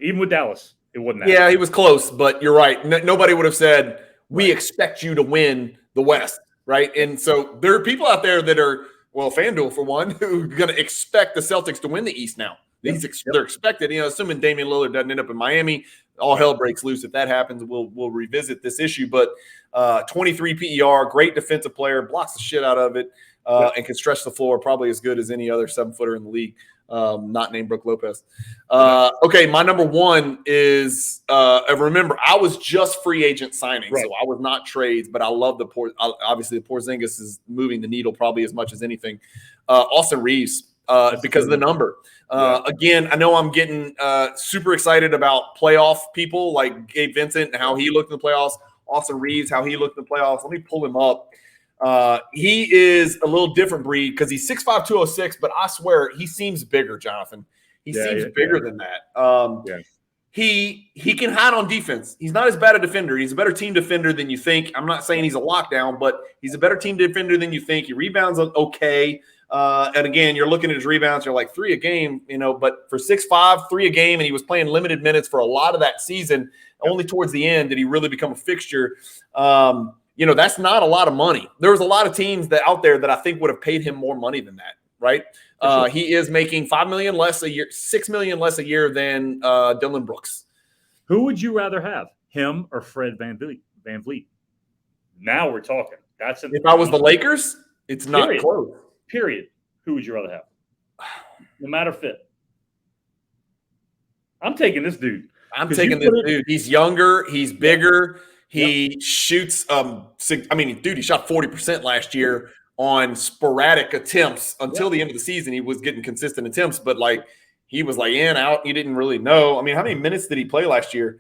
Even with Dallas, it wasn't that. Yeah, he was close, but you're right. Nobody would have said, we expect you to win the West, right? And so there are people out there that are, well, FanDuel for one, who are going to expect the Celtics to win the East now. They're expected. Assuming Damian Lillard doesn't end up in Miami, all hell breaks loose. If that happens, we'll revisit this issue. But 23 PER, great defensive player, blocks the shit out of it, and can stretch the floor probably as good as any other 7-footer in the league. Not named Brook Lopez. Okay, my number one is remember, I was just free agent signing, so I was not trades, but I love obviously the Porzingis is moving the needle probably as much as anything. Austin Reeves, because of the number. Again, I know I'm getting super excited about playoff people like Gabe Vincent and how he looked in the playoffs. Austin Reeves, how he looked in the playoffs. Let me pull him up. He is a little different breed because he's 6'5", 206, but I swear he seems bigger, Jonathan. He seems bigger than that. He can hide on defense. He's not as bad a defender. He's a better team defender than you think. I'm not saying he's a lockdown, but he's a better team defender than you think. He rebounds okay. And again, you're looking at his rebounds, you're like 3 a game, but for 6'5", 3 a game, and he was playing limited minutes for a lot of that season. Only towards the end did he really become a fixture. That's not a lot of money. There was a lot of teams out there that I think would have paid him more money than that, right? Sure. He is making $5 million less a year, $6 million less a year than Dillon Brooks. Who would you rather have, him or Fred VanVleet? Now we're talking. If I was the Lakers, it's not close. Period. Who would you rather have? No matter fit. I'm taking this dude. I'm taking this dude. He's younger. He's bigger. He shoots. He shot 40% last year on sporadic attempts until the end of the season. He was getting consistent attempts, but he was in, out. You didn't really know. I mean, how many minutes did he play last year?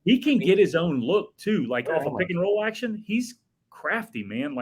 He can get his own look too, off a pick and roll action. He's crafty, man.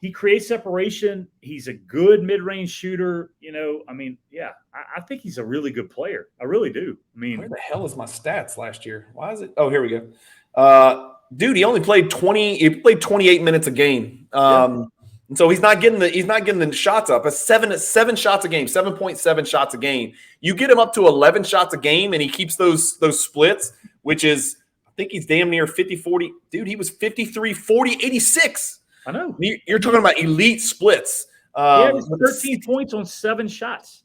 He creates separation. He's a good mid-range shooter. I think he's a really good player. I really do. Where the hell is my stats last year? Why is it? Oh, here we go. Dude, he only played 20. He played 28 minutes a game. And so he's not getting the shots up. It's 7 shots a game, 7.7 shots a game. You get him up to 11 shots a game, and he keeps those splits, which is, I think he's damn near 50-40. Dude, he was 53-40-86. I know. You're talking about elite splits. 13 points on 7 shots.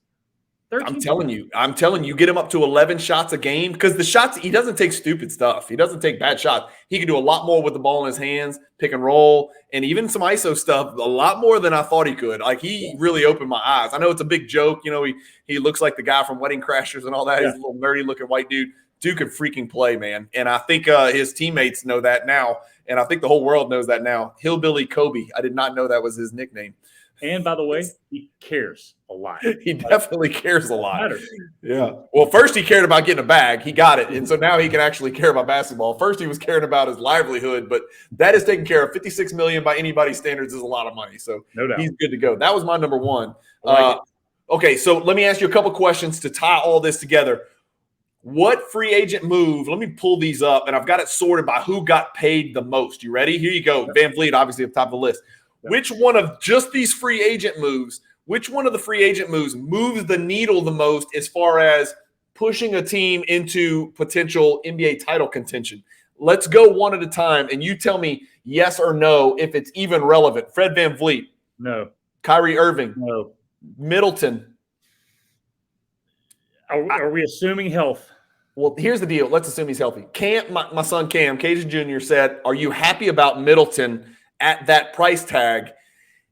I'm telling you, get him up to 11 shots a game because the shots, he doesn't take stupid stuff. He doesn't take bad shots. He can do a lot more with the ball in his hands, pick and roll, and even some ISO stuff, a lot more than I thought he could. He really opened my eyes. I know it's a big joke. He looks like the guy from Wedding Crashers and all that. He's a little nerdy looking white dude. Dude can freaking play, man. And I think his teammates know that now. And I think the whole world knows that now. Hillbilly Kobe. I did not know that was his nickname. And by the way, he cares a lot. He definitely cares a lot. Yeah. Well, first he cared about getting a bag. He got it. And so now he can actually care about basketball. First he was caring about his livelihood, but that is taken care of. $56 million by anybody's standards is a lot of money. So no doubt. He's good to go. That was my number one. Okay, so let me ask you a couple questions to tie all this together. What free agent move? Let me pull these up, and I've got it sorted by who got paid the most. You ready? Here you go. VanVleet, obviously, at the top of the list. Which one of just these free agent moves, which one of the free agent moves moves the needle the most as far as pushing a team into potential NBA title contention? Let's go one at a time, and you tell me yes or no if it's even relevant. Fred VanVleet. No. Kyrie Irving. No. Middleton. Are we assuming health? Well, here's the deal. Let's assume he's healthy. My son Cam, Cajun Jr. said, are you happy about Middleton at that price tag?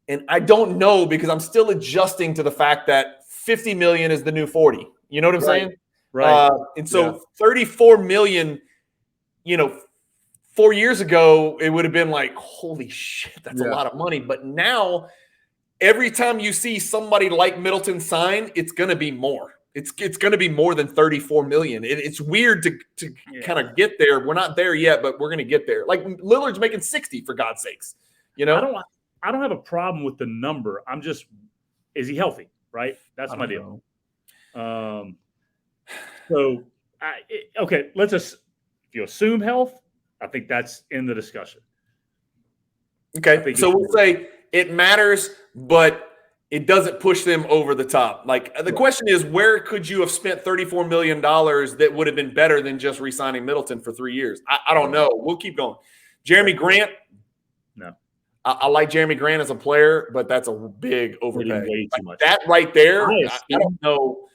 And I don't know because I'm still adjusting to the fact that $50 million is the new 40. You know what I'm saying? Right. And so $34 million, 4 years ago, it would have been like, holy shit, that's a lot of money. But now, every time you see somebody like Middleton sign, it's going to be more. It's going to be more than $34 million. It's weird to kind of get there. We're not there yet, but we're going to get there. Like Lillard's making 60 for God's sakes. I don't have a problem with the number. I'm just, is he healthy? Right. That's my deal. Okay. If you assume health, I think that's in the discussion. Okay. So we'll say it matters, but it doesn't push them over the top. Like the question is, where could you have spent $34 million that would have been better than just re-signing Middleton for 3 years? I don't know. We'll keep going. Jeremy Grant. No. I like Jeremy Grant as a player, but that's a big overpay. Way too much. That right there, I don't know.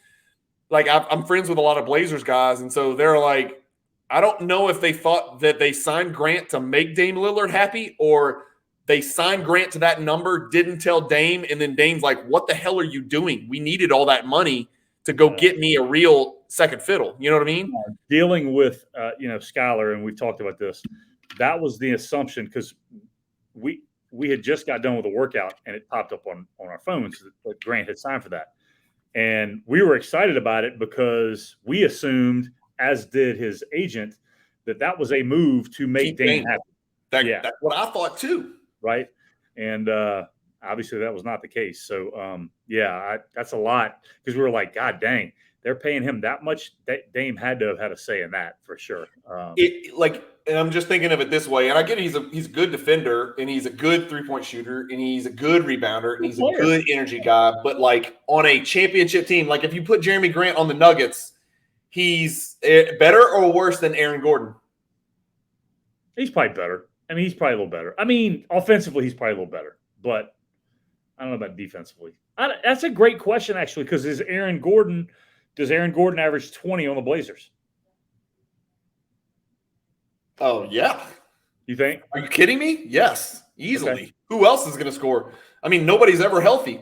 Like, I'm friends with a lot of Blazers guys, and so they're like, I don't know if they thought that they signed Grant to make Dame Lillard happy, or they signed Grant to that number, didn't tell Dame, and then Dame's like, what the hell are you doing? We needed all that money to go get me a real second fiddle. You know what I mean? Dealing with, Skylar, and we've talked about this, that was the assumption, because we had just got done with a workout, and it popped up on our phones that Grant had signed for that. And we were excited about it because we assumed, as did his agent, that was a move to make Dame happy. That's what I thought too. Right. And obviously that was not the case. So, that's a lot, because we were like, God dang, they're paying him that much. Dame had to have had a say in that for sure. And I'm just thinking of it this way, and I get he's a good defender, and he's a good three-point shooter, and he's a good rebounder, and he's a good energy guy. But like on a championship team, like if you put Jeremy Grant on the Nuggets, he's better or worse than Aaron Gordon? He's probably better. I mean, he's probably a little better. I mean, offensively, he's probably a little better, but I don't know about defensively. That's a great question, actually, because does Aaron Gordon average 20 on the Blazers? Oh, yeah. You think? Are you kidding me? Yes, easily. Okay. Who else is going to score? I mean, nobody's ever healthy.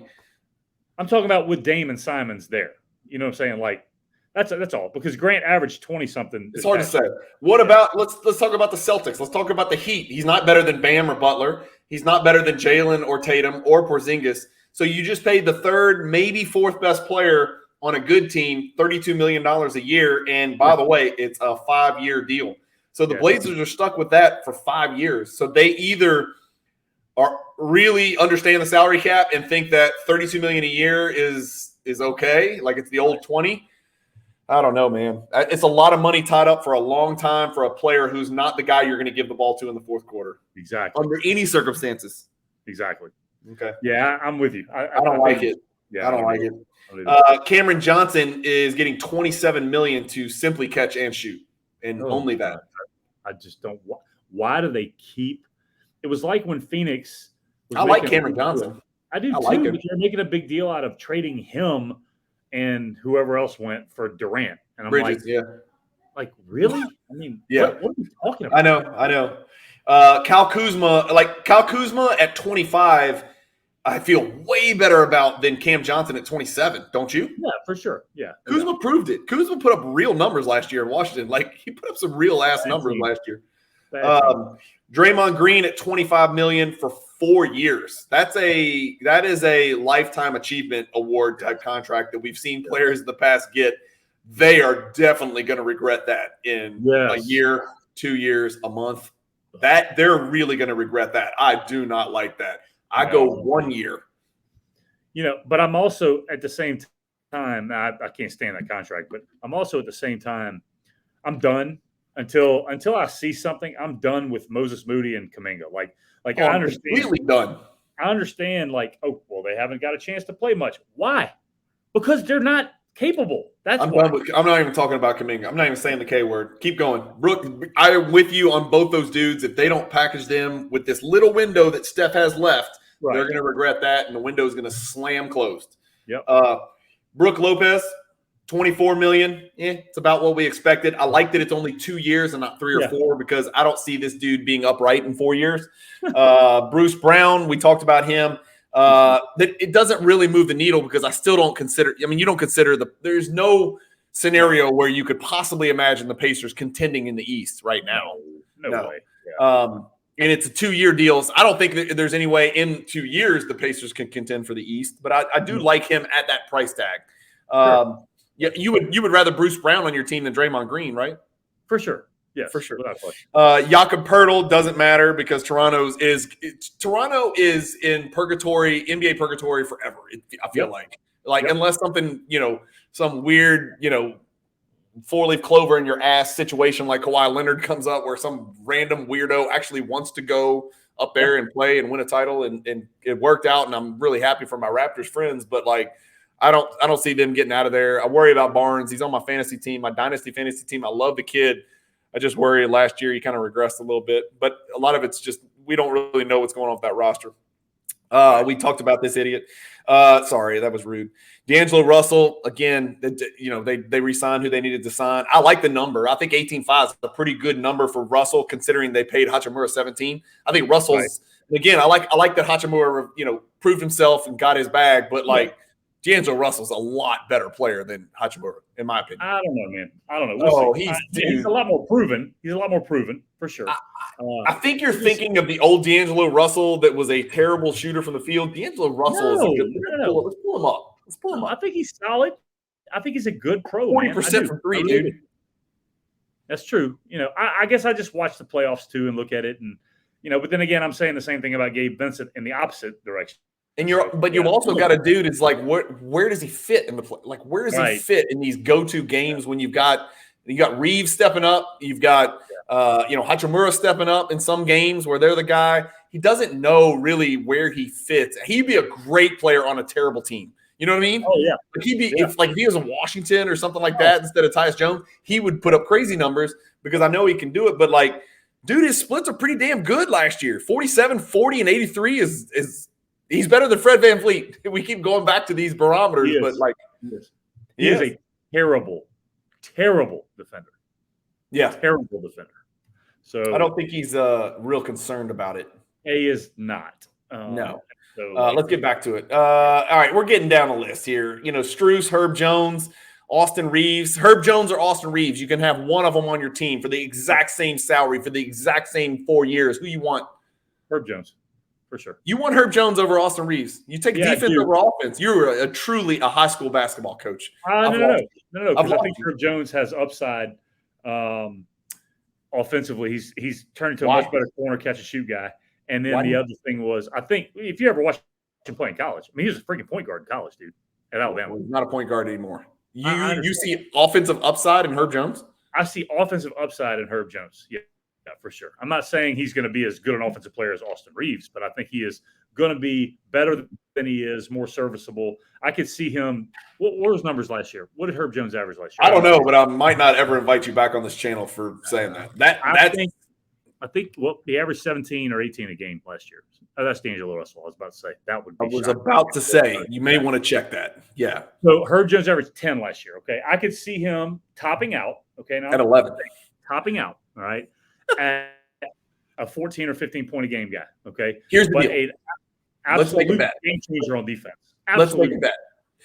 I'm talking about with Dame and Simons there. You know what I'm saying? Like, that's all, because Grant averaged 20-something. It's hard to say. What about let's talk about the Celtics. Let's talk about the Heat. He's not better than Bam or Butler. He's not better than Jalen or Tatum or Porzingis. So you just paid the third, maybe fourth best player on a good team $32 million a year. And by the way, it's a 5-year deal. So the Blazers are stuck with that for 5 years. So they either are really understand the salary cap and think that $32 million a year is okay, like it's the old 20. I don't know, man. It's a lot of money tied up for a long time for a player who's not the guy you're going to give the ball to in the fourth quarter. Exactly. Under any circumstances. Exactly. Okay. Yeah, I'm with you. I don't like it. Yeah, I don't like it. Cameron Johnson is getting $27 million to simply catch and shoot, and only that. I just don't. Why do they keep? It was like when Phoenix. I like Cameron Johnson. I do too. Like but you're making a big deal out of trading him and whoever else went for Durant, and I'm Bridges, like really? I mean, what are you talking about? I know. Kyle Kuzma at 25. I feel way better about than Cam Johnson at 27, don't you? Yeah, for sure. Yeah. Kuzma proved it. Kuzma put up real numbers last year in Washington. Like, he put up some real ass numbers last year. Draymond Green at $25 million for 4 years. That is a lifetime achievement award type contract that we've seen players in the past get. They are definitely going to regret that in a year, 2 years, a month. That they're really going to regret that. I do not like that. I go 1 year. But I'm also at the same time, I can't stand that contract, but I'm also at the same time, I'm done until I see something. I'm done with Moses Moody and Kuminga. Like I understand. Completely done. I understand, they haven't got a chance to play much. Why? Because they're not capable. I'm not even talking about Kuminga. I'm not even saying the K word. Keep going. Brooke, I'm with you on both those dudes. If they don't package them with this little window that Steph has left, they're going to regret that, and the window is going to slam closed. Yep. Brooke Lopez, $24 million. It's about what we expected. I like that it's only 2 years and not 3 or 4 because I don't see this dude being upright in 4 years. Bruce Brown, we talked about him. It doesn't really move the needle because I still don't consider – you don't consider there's no scenario where you could possibly imagine the Pacers contending in the East right now. No way. Yeah. And it's a 2-year deal. So I don't think that there's any way in 2 years the Pacers can contend for the East. But I do like him at that price tag. Sure. Yeah, you would rather Bruce Brown on your team than Draymond Green, right? For sure. Yes, for sure. Jakob Poeltl doesn't matter because Toronto is in purgatory, NBA purgatory forever. I feel like unless something, some weird, 4-leaf clover in your ass situation like Kawhi Leonard comes up where some random weirdo actually wants to go up there and play and win a title, and it worked out, and I'm really happy for my Raptors friends, but I don't see them getting out of there. I worry about Barnes. He's on my fantasy team, my dynasty fantasy team. I love the kid. I just worry last year he kind of regressed a little bit, but a lot of it's just we don't really know what's going on with that roster. We talked about this idiot. Sorry, that was rude. D'Angelo Russell, again, they re-signed who they needed to sign. I like the number. I think 18.5 is a pretty good number for Russell, considering they paid Hachimura 17. I think Russell's again. I like that Hachimura, proved himself and got his bag, but D'Angelo Russell's a lot better player than Hachimura, in my opinion. I don't know, man. I don't know. We'll see. He's a lot more proven. He's a lot more proven, for sure. I think you're thinking of the old D'Angelo Russell that was a terrible shooter from the field. D'Angelo Russell is a good player. Let's pull him up. I think he's solid. I think he's a good pro. 40% from three, dude. That's true. I guess I just watch the playoffs too and look at it, and but then again, I'm saying the same thing about Gabe Vincent in the opposite direction. And you've also got a dude. It's like where does he fit in the play? Like where does he fit in these go-to games when you've got Reeves stepping up, you've got Hachimura stepping up in some games where they're the guy. He doesn't know really where he fits. He'd be a great player on a terrible team. You know what I mean? Oh yeah. Like if he was in Washington or something like that instead of Tyus Jones, he would put up crazy numbers because I know he can do it. But dude, his splits are pretty damn good last year. 47, 40, and 83 is he's better than Fred VanVleet. We keep going back to these barometers, he is a terrible defender. Yeah, terrible defender. So I don't think he's real concerned about it. He is not. No. So, let's get back to it. All right, we're getting down the list here. Strus, Herb Jones, Austin Reeves. Herb Jones or Austin Reeves, you can have one of them on your team for the exact same salary for the exact same 4 years. Who you want? Herb Jones, for sure. You want Herb Jones over Austin Reeves? You take defense over offense. You're truly a high school basketball coach. No. Because I think Herb Jones has upside. Offensively, he's turned into a much better corner catch and shoot guy. And then the other thing was, I think if you ever watched him play in college, I mean, he was a freaking point guard in college, dude, at Alabama. He's not a point guard anymore. You see offensive upside in Herb Jones? I see offensive upside in Herb Jones. Yeah, for sure. I'm not saying he's going to be as good an offensive player as Austin Reeves, but I think he is going to be better than he is, more serviceable. I could see him. What were his numbers last year? What did Herb Jones average last year? I don't know, but I might not ever invite you back on this channel for saying that. I think he averaged 17 or 18 a game last year. Oh, that's D'Angelo Russell. I was about to say that would be. I was about to say you may want to check that. Yeah. So Herb Jones averaged 10 last year. Okay, I could see him topping out. Okay, now at 11, topping out. All right, at a 14 or 15 point a game guy. Okay, here's the deal. Let's make a bet. Game changer on defense. Let's make a bet.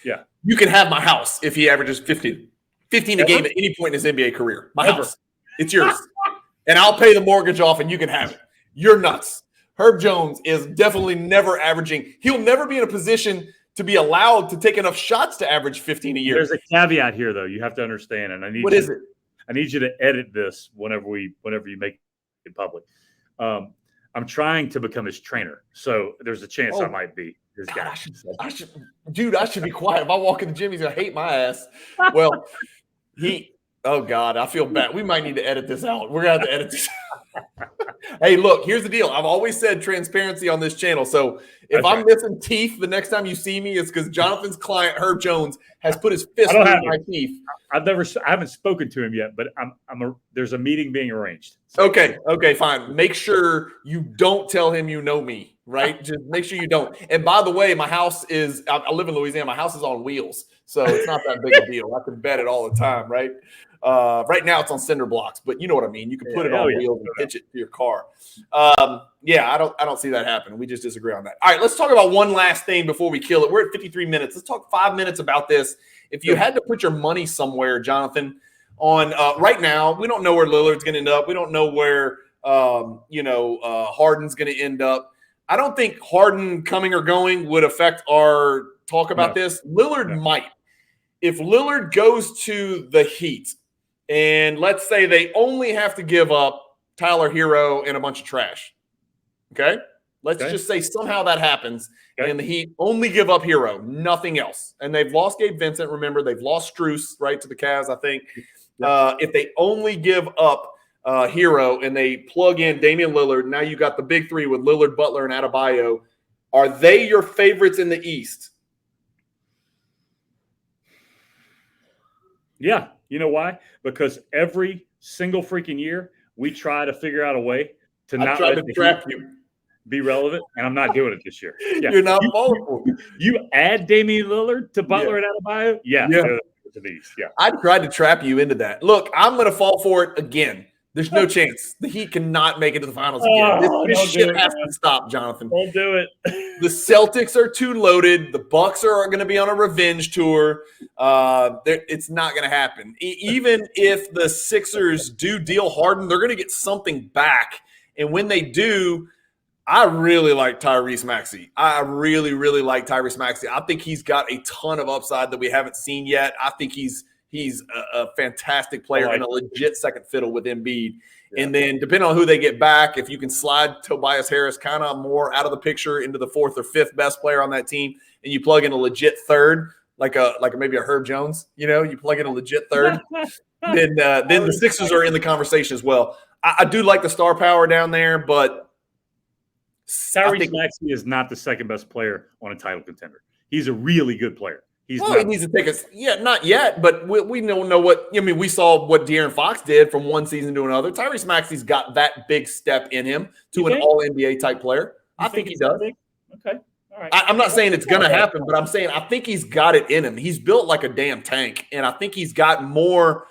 Yeah, you can have my house if he averages 15 a game at any point in his NBA career. My house, it's yours. And I'll pay the mortgage off and you can have it. You're nuts. Herb Jones is definitely never averaging. He'll never be in a position to be allowed to take enough shots to average 15 a year. There's a caveat here, though. You have to understand, and I need you to edit this whenever you make it public. I'm trying to become his trainer, so there's a chance I might be his guy. I should be quiet. If I walk in the gym, he's gonna hate my ass. Well, oh God, I feel bad. We might need to edit this out. We're gonna have to edit this. Hey, look, here's the deal. I've always said transparency on this channel. So if I'm missing teeth the next time you see me, it's because Jonathan's client, Herb Jones, has put his fist in my teeth. I haven't spoken to him yet, but there's a meeting being arranged. So. Okay, fine. Make sure you don't tell him you know me, right? Just make sure you don't. And by the way, my house is, I live in Louisiana. My house is on wheels, so it's not that big a deal. I can bet it all the time, right? Right now it's on cinder blocks, but you know what I mean. You can put it on wheels and pitch it to your car. I don't see that happening. We just disagree on that. All right, let's talk about one last thing before we kill it. We're at 53 minutes. Let's talk 5 minutes about this. If you had to put your money somewhere, Jonathan, on right now, we don't know where Lillard's going to end up. We don't know where Harden's going to end up. I don't think Harden coming or going would affect our talk about this. Lillard might. If Lillard goes to the Heat, and let's say they only have to give up Tyler Hero and a bunch of trash, okay? Let's just say somehow that happens, and the Heat only give up Hero, nothing else. And they've lost Gabe Vincent, remember. They've lost Strus, right, to the Cavs, I think. If they only give up Hero and they plug in Damian Lillard, now you got the big three with Lillard, Butler, and Adebayo. Are they your favorites in the East? Yeah. You know why? Because every single freaking year we try to figure out a way to not let the trap you. be relevant, and I'm not doing it this year. Yeah. You're not falling for it. You add Damian Lillard to Butler and Adebayo? Yeah. To these. Yeah. I tried to trap you into that. Look, I'm going to fall for it again. There's no chance. The Heat cannot make it to the finals again. This shit has to stop, Jonathan. Don't do it. The Celtics are too loaded. The Bucks are going to be on a revenge tour. It's not going to happen. Even if the Sixers do deal Harden, they're going to get something back. And when they do, I really like Tyrese Maxey. I really, really like Tyrese Maxey. I think he's got a ton of upside that we haven't seen yet. I think he's a fantastic player and a legit second fiddle with Embiid. Yeah. And then depending on who they get back, if you can slide Tobias Harris kind of more out of the picture into the fourth or fifth best player on that team, and you plug in a legit third, like maybe a Herb Jones, you plug in a legit third, then the Sixers are in the conversation as well. I do like the star power down there, but Tyrese Maxey is not the second best player on a title contender. He's a really good player. He needs to take us. Yeah, not yet, but we don't know what. I mean, we saw what De'Aaron Fox did from one season to another. Tyrese Maxey's got that big step in him to an All NBA type player. I think he does. Okay, all right. I'm not saying it's going to happen, but I'm saying I think he's got it in him. He's built like a damn tank, and I think he's got more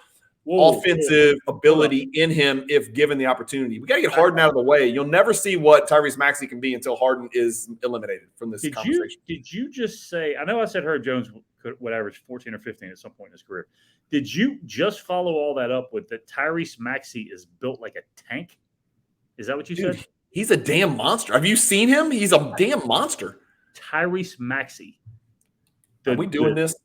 offensive ability in him if given the opportunity. We got to get Harden out of the way. You'll never see what Tyrese Maxey can be until Harden is eliminated from this conversation. Did you just say – I know I said Herb Jones would average 14 or 15 at some point in his career. Did you just follow all that up with that Tyrese Maxey is built like a tank? Is that what you said? He's a damn monster. Have you seen him? He's a damn monster. Tyrese Maxey. Are we doing this?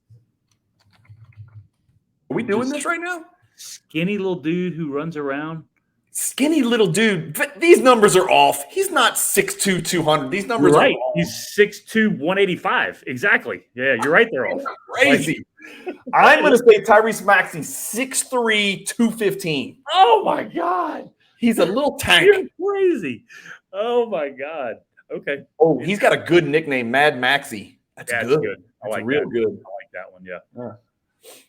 Are we doing this right now? Skinny little dude who runs around. Skinny little dude. These numbers are off. He's not 6'2", 200. These numbers are off. He's 6'2", 185. Exactly. Yeah, you're right. They're off. Crazy. I'm going to say Tyrese Maxey, 6'3", 215. Oh, my God. He's a little tank. You're crazy. Oh, my God. Okay. Oh, he's got a good nickname, Mad Maxey. That's good. I like real that. Good. I like that one, yeah.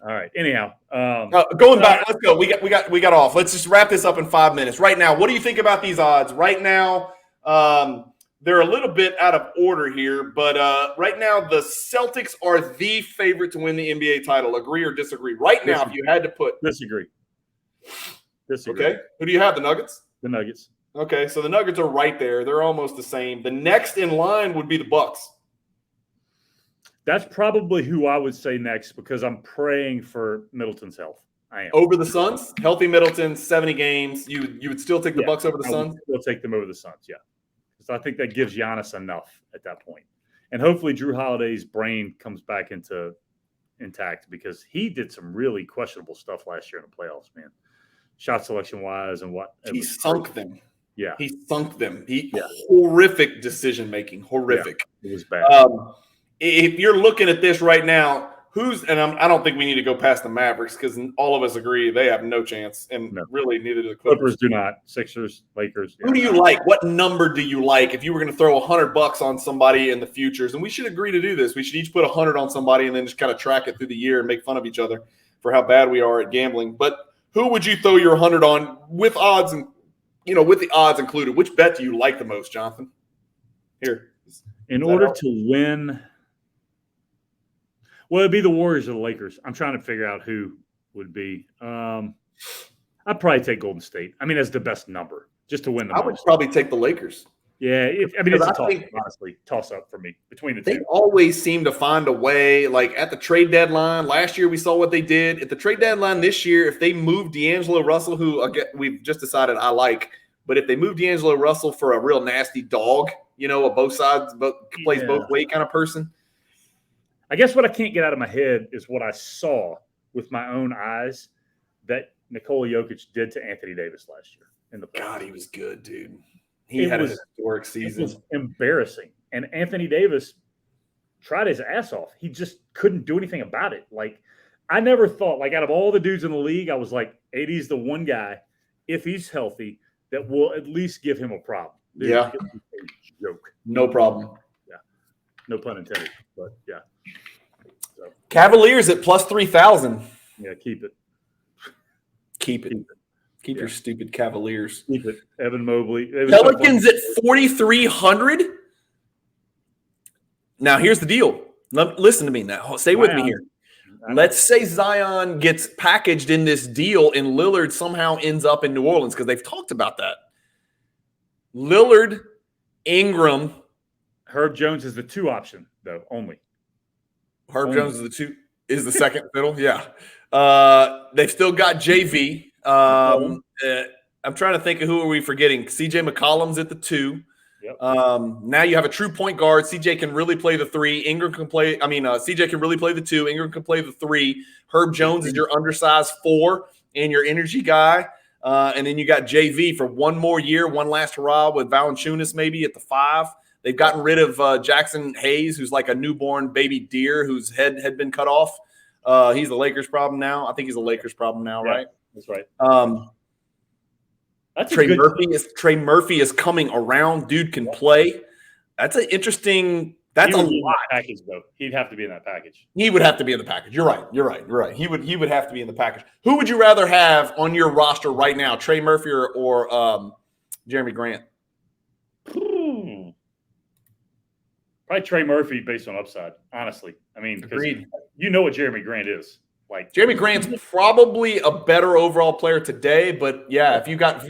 All right. Anyhow, going back, let's go. We got off. Let's just wrap this up in 5 minutes. Right now, what do you think about these odds? Right now, they're a little bit out of order here, but right now the Celtics are the favorite to win the NBA title. Agree or disagree? Right now, if you had to put disagree. Okay. Who do you have? The Nuggets? The Nuggets. Okay, so the Nuggets are right there. They're almost the same. The next in line would be the Bucks. That's probably who I would say next because I'm praying for Middleton's health. I am. Over the Suns? Healthy Middleton, 70 games. You would still take the Bucks over the Suns? I would take them over the Suns, yeah. Because I think that gives Giannis enough at that point. And hopefully Drew Holiday's brain comes back intact because he did some really questionable stuff last year in the playoffs, man. Shot selection-wise and what. He sunk them. Yeah. He sunk them. Horrific decision-making. Horrific. Yeah, it was bad. If you're looking at this right now, I don't think we need to go past the Mavericks because all of us agree they have no chance, and really neither do the Clippers do not. Sixers, Lakers. Who do you like? What number do you like? If you were going to throw $100 on somebody in the futures, and we should agree to do this, we should each put 100 on somebody and then just kind of track it through the year and make fun of each other for how bad we are at gambling. But who would you throw your 100 on with odds and with the odds included? Which bet do you like the most, Jonathan? Here, in order to win. Well, it'd be the Warriors or the Lakers. I'm trying to figure out who would be. I'd probably take Golden State. I mean, that's the best number just to win the most. I would probably take the Lakers. Yeah, it's a toss-up, honestly. Toss-up for me between the two. They always seem to find a way. Like at the trade deadline, last year we saw what they did. At the trade deadline this year, if they move D'Angelo Russell, who we've just decided I like, but if they move D'Angelo Russell for a real nasty dog, a both sides, plays both way kind of person. I guess what I can't get out of my head is what I saw with my own eyes that Nikola Jokic did to Anthony Davis last year in the playoffs. God, he was good, dude. He had a historic season. It was embarrassing. And Anthony Davis tried his ass off. He just couldn't do anything about it. Like, I never thought, out of all the dudes in the league, I was like, AD's the one guy, if he's healthy, that will at least give him a problem. Dude, yeah. A joke. No problem. Yeah. No pun intended, but yeah. Cavaliers at plus 3,000. Yeah, keep it. Keep it. Keep your stupid Cavaliers. Keep it. Evan Mobley. Pelicans at 4,300. Now, here's the deal. Listen to me now. Stay with me here. Let's say Zion gets packaged in this deal and Lillard somehow ends up in New Orleans because they've talked about that. Lillard, Ingram. Herb Jones is the 2 option, though, only. Jones is the second fiddle. Yeah. They've still got JV. I'm trying to think of who are we forgetting. CJ McCollum's at the 2. Yep. Now you have a true point guard. CJ can really play the 3. Ingram can play. CJ can really play the 2. Ingram can play the 3. Herb Jones is your undersized 4 and your energy guy. And then you got JV for one more year, one last hurrah with Valanciunas maybe at the 5. They've gotten rid of Jackson Hayes, who's like a newborn baby deer whose head had been cut off. He's the Lakers' problem now. I think he's a Lakers' problem now, right? That's right. Trey Murphy is coming around. Dude can play. That's an interesting. That's a lot. Package though. He'd have to be in that package. He would have to be in the package. You're right. He would have to be in the package. Who would you rather have on your roster right now, Trey Murphy or Jeremy Grant? Probably Trey Murphy based on upside. Honestly, because you know what Jeremy Grant is. Like Jeremy Grant's probably a better overall player today, but yeah, if you got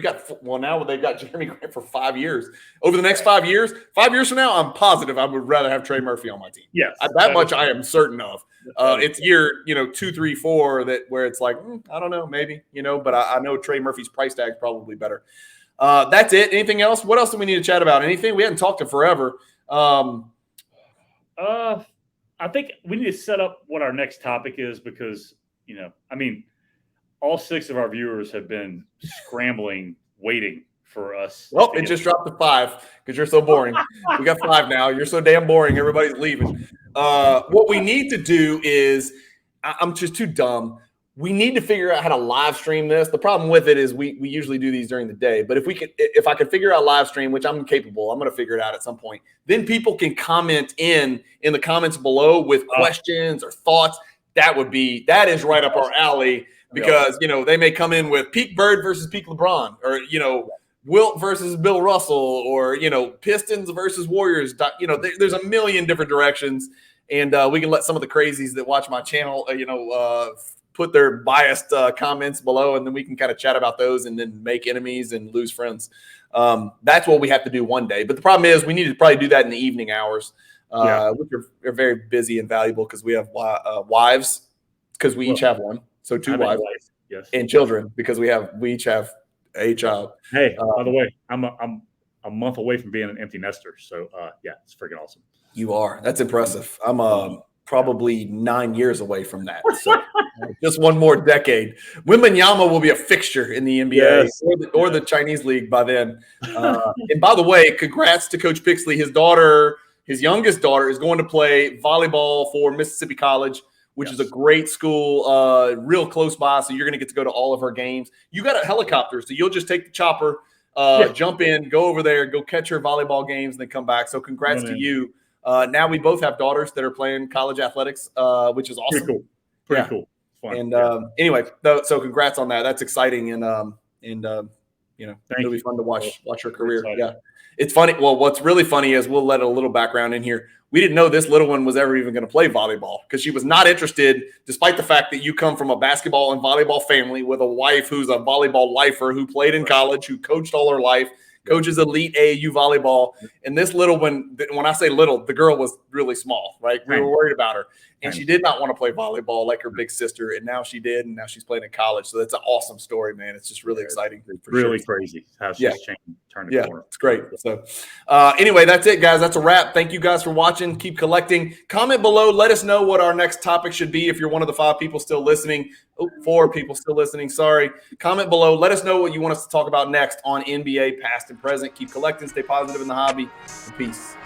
now they've got Jeremy Grant for 5 years. Over the next 5 years from now, I'm positive I would rather have Trey Murphy on my team. Yes, that much I am certain of. It's year 2, 3, 4 where it's like I don't know, maybe but I know Trey Murphy's price tag is probably better. That's it. Anything else? What else do we need to chat about? Anything? We hadn't talked in forever. I think we need to set up what our next topic is because, all 6 of our viewers have been scrambling, waiting for us. Well, it just dropped to 5 because you're so boring. We got 5 now. You're so damn boring. Everybody's leaving. What we need to do is I'm just too dumb. We need to figure out how to live stream this. The problem with it is we usually do these during the day. But if I could figure out live stream, which I'm capable, I'm going to figure it out at some point. Then people can comment in the comments below with questions or thoughts. That is right up our alley because, they may come in with peak Bird versus peak LeBron or, Wilt versus Bill Russell or, Pistons versus Warriors. There's a million different directions. And we can let some of the crazies that watch my channel, put their biased comments below, and then we can kind of chat about those and then make enemies and lose friends. That's what we have to do one day. But the problem is we need to probably do that in the evening hours, which are very busy and valuable because we have wives because we each have one. So 2 wives and children because we each have a child. Hey, by the way, I'm a month away from being an empty nester. So, it's freaking awesome. You are. That's impressive. I'm probably 9 years away from that. So just one more decade. Wembanyama will be a fixture in the NBA or the Chinese league by then. And by the way, congrats to Coach Pixley. His youngest daughter is going to play volleyball for Mississippi College, which is a great school, real close by. So you're going to get to go to all of her games. You got a helicopter, so you'll just take the chopper, jump in, go over there, go catch her volleyball games, and then come back. So congrats to you. Now we both have daughters that are playing college athletics, which is awesome. Pretty cool. Fun. And anyway, so congrats on that. That's exciting, and it'll be fun to watch her career. Yeah, it's funny. Well, what's really funny is we'll let a little background in here. We didn't know this little one was ever even going to play volleyball because she was not interested, despite the fact that you come from a basketball and volleyball family with a wife who's a volleyball lifer who played in college, who coached all her life. Coaches elite AAU volleyball. And this little one, when I say little, the girl was really small, right? We were worried about her. And she did not want to play volleyball like her big sister. And now she did. And now she's playing in college. So that's an awesome story, man. It's just really exciting. Really crazy how she's turned the corner. It's great. So anyway, that's it, guys. That's a wrap. Thank you guys for watching. Keep collecting. Comment below. Let us know what our next topic should be if you're one of the 5 people still listening. 4 people still listening. Sorry. Comment below. Let us know what you want us to talk about next on NBA past and present. Keep collecting. Stay positive in the hobby. And peace.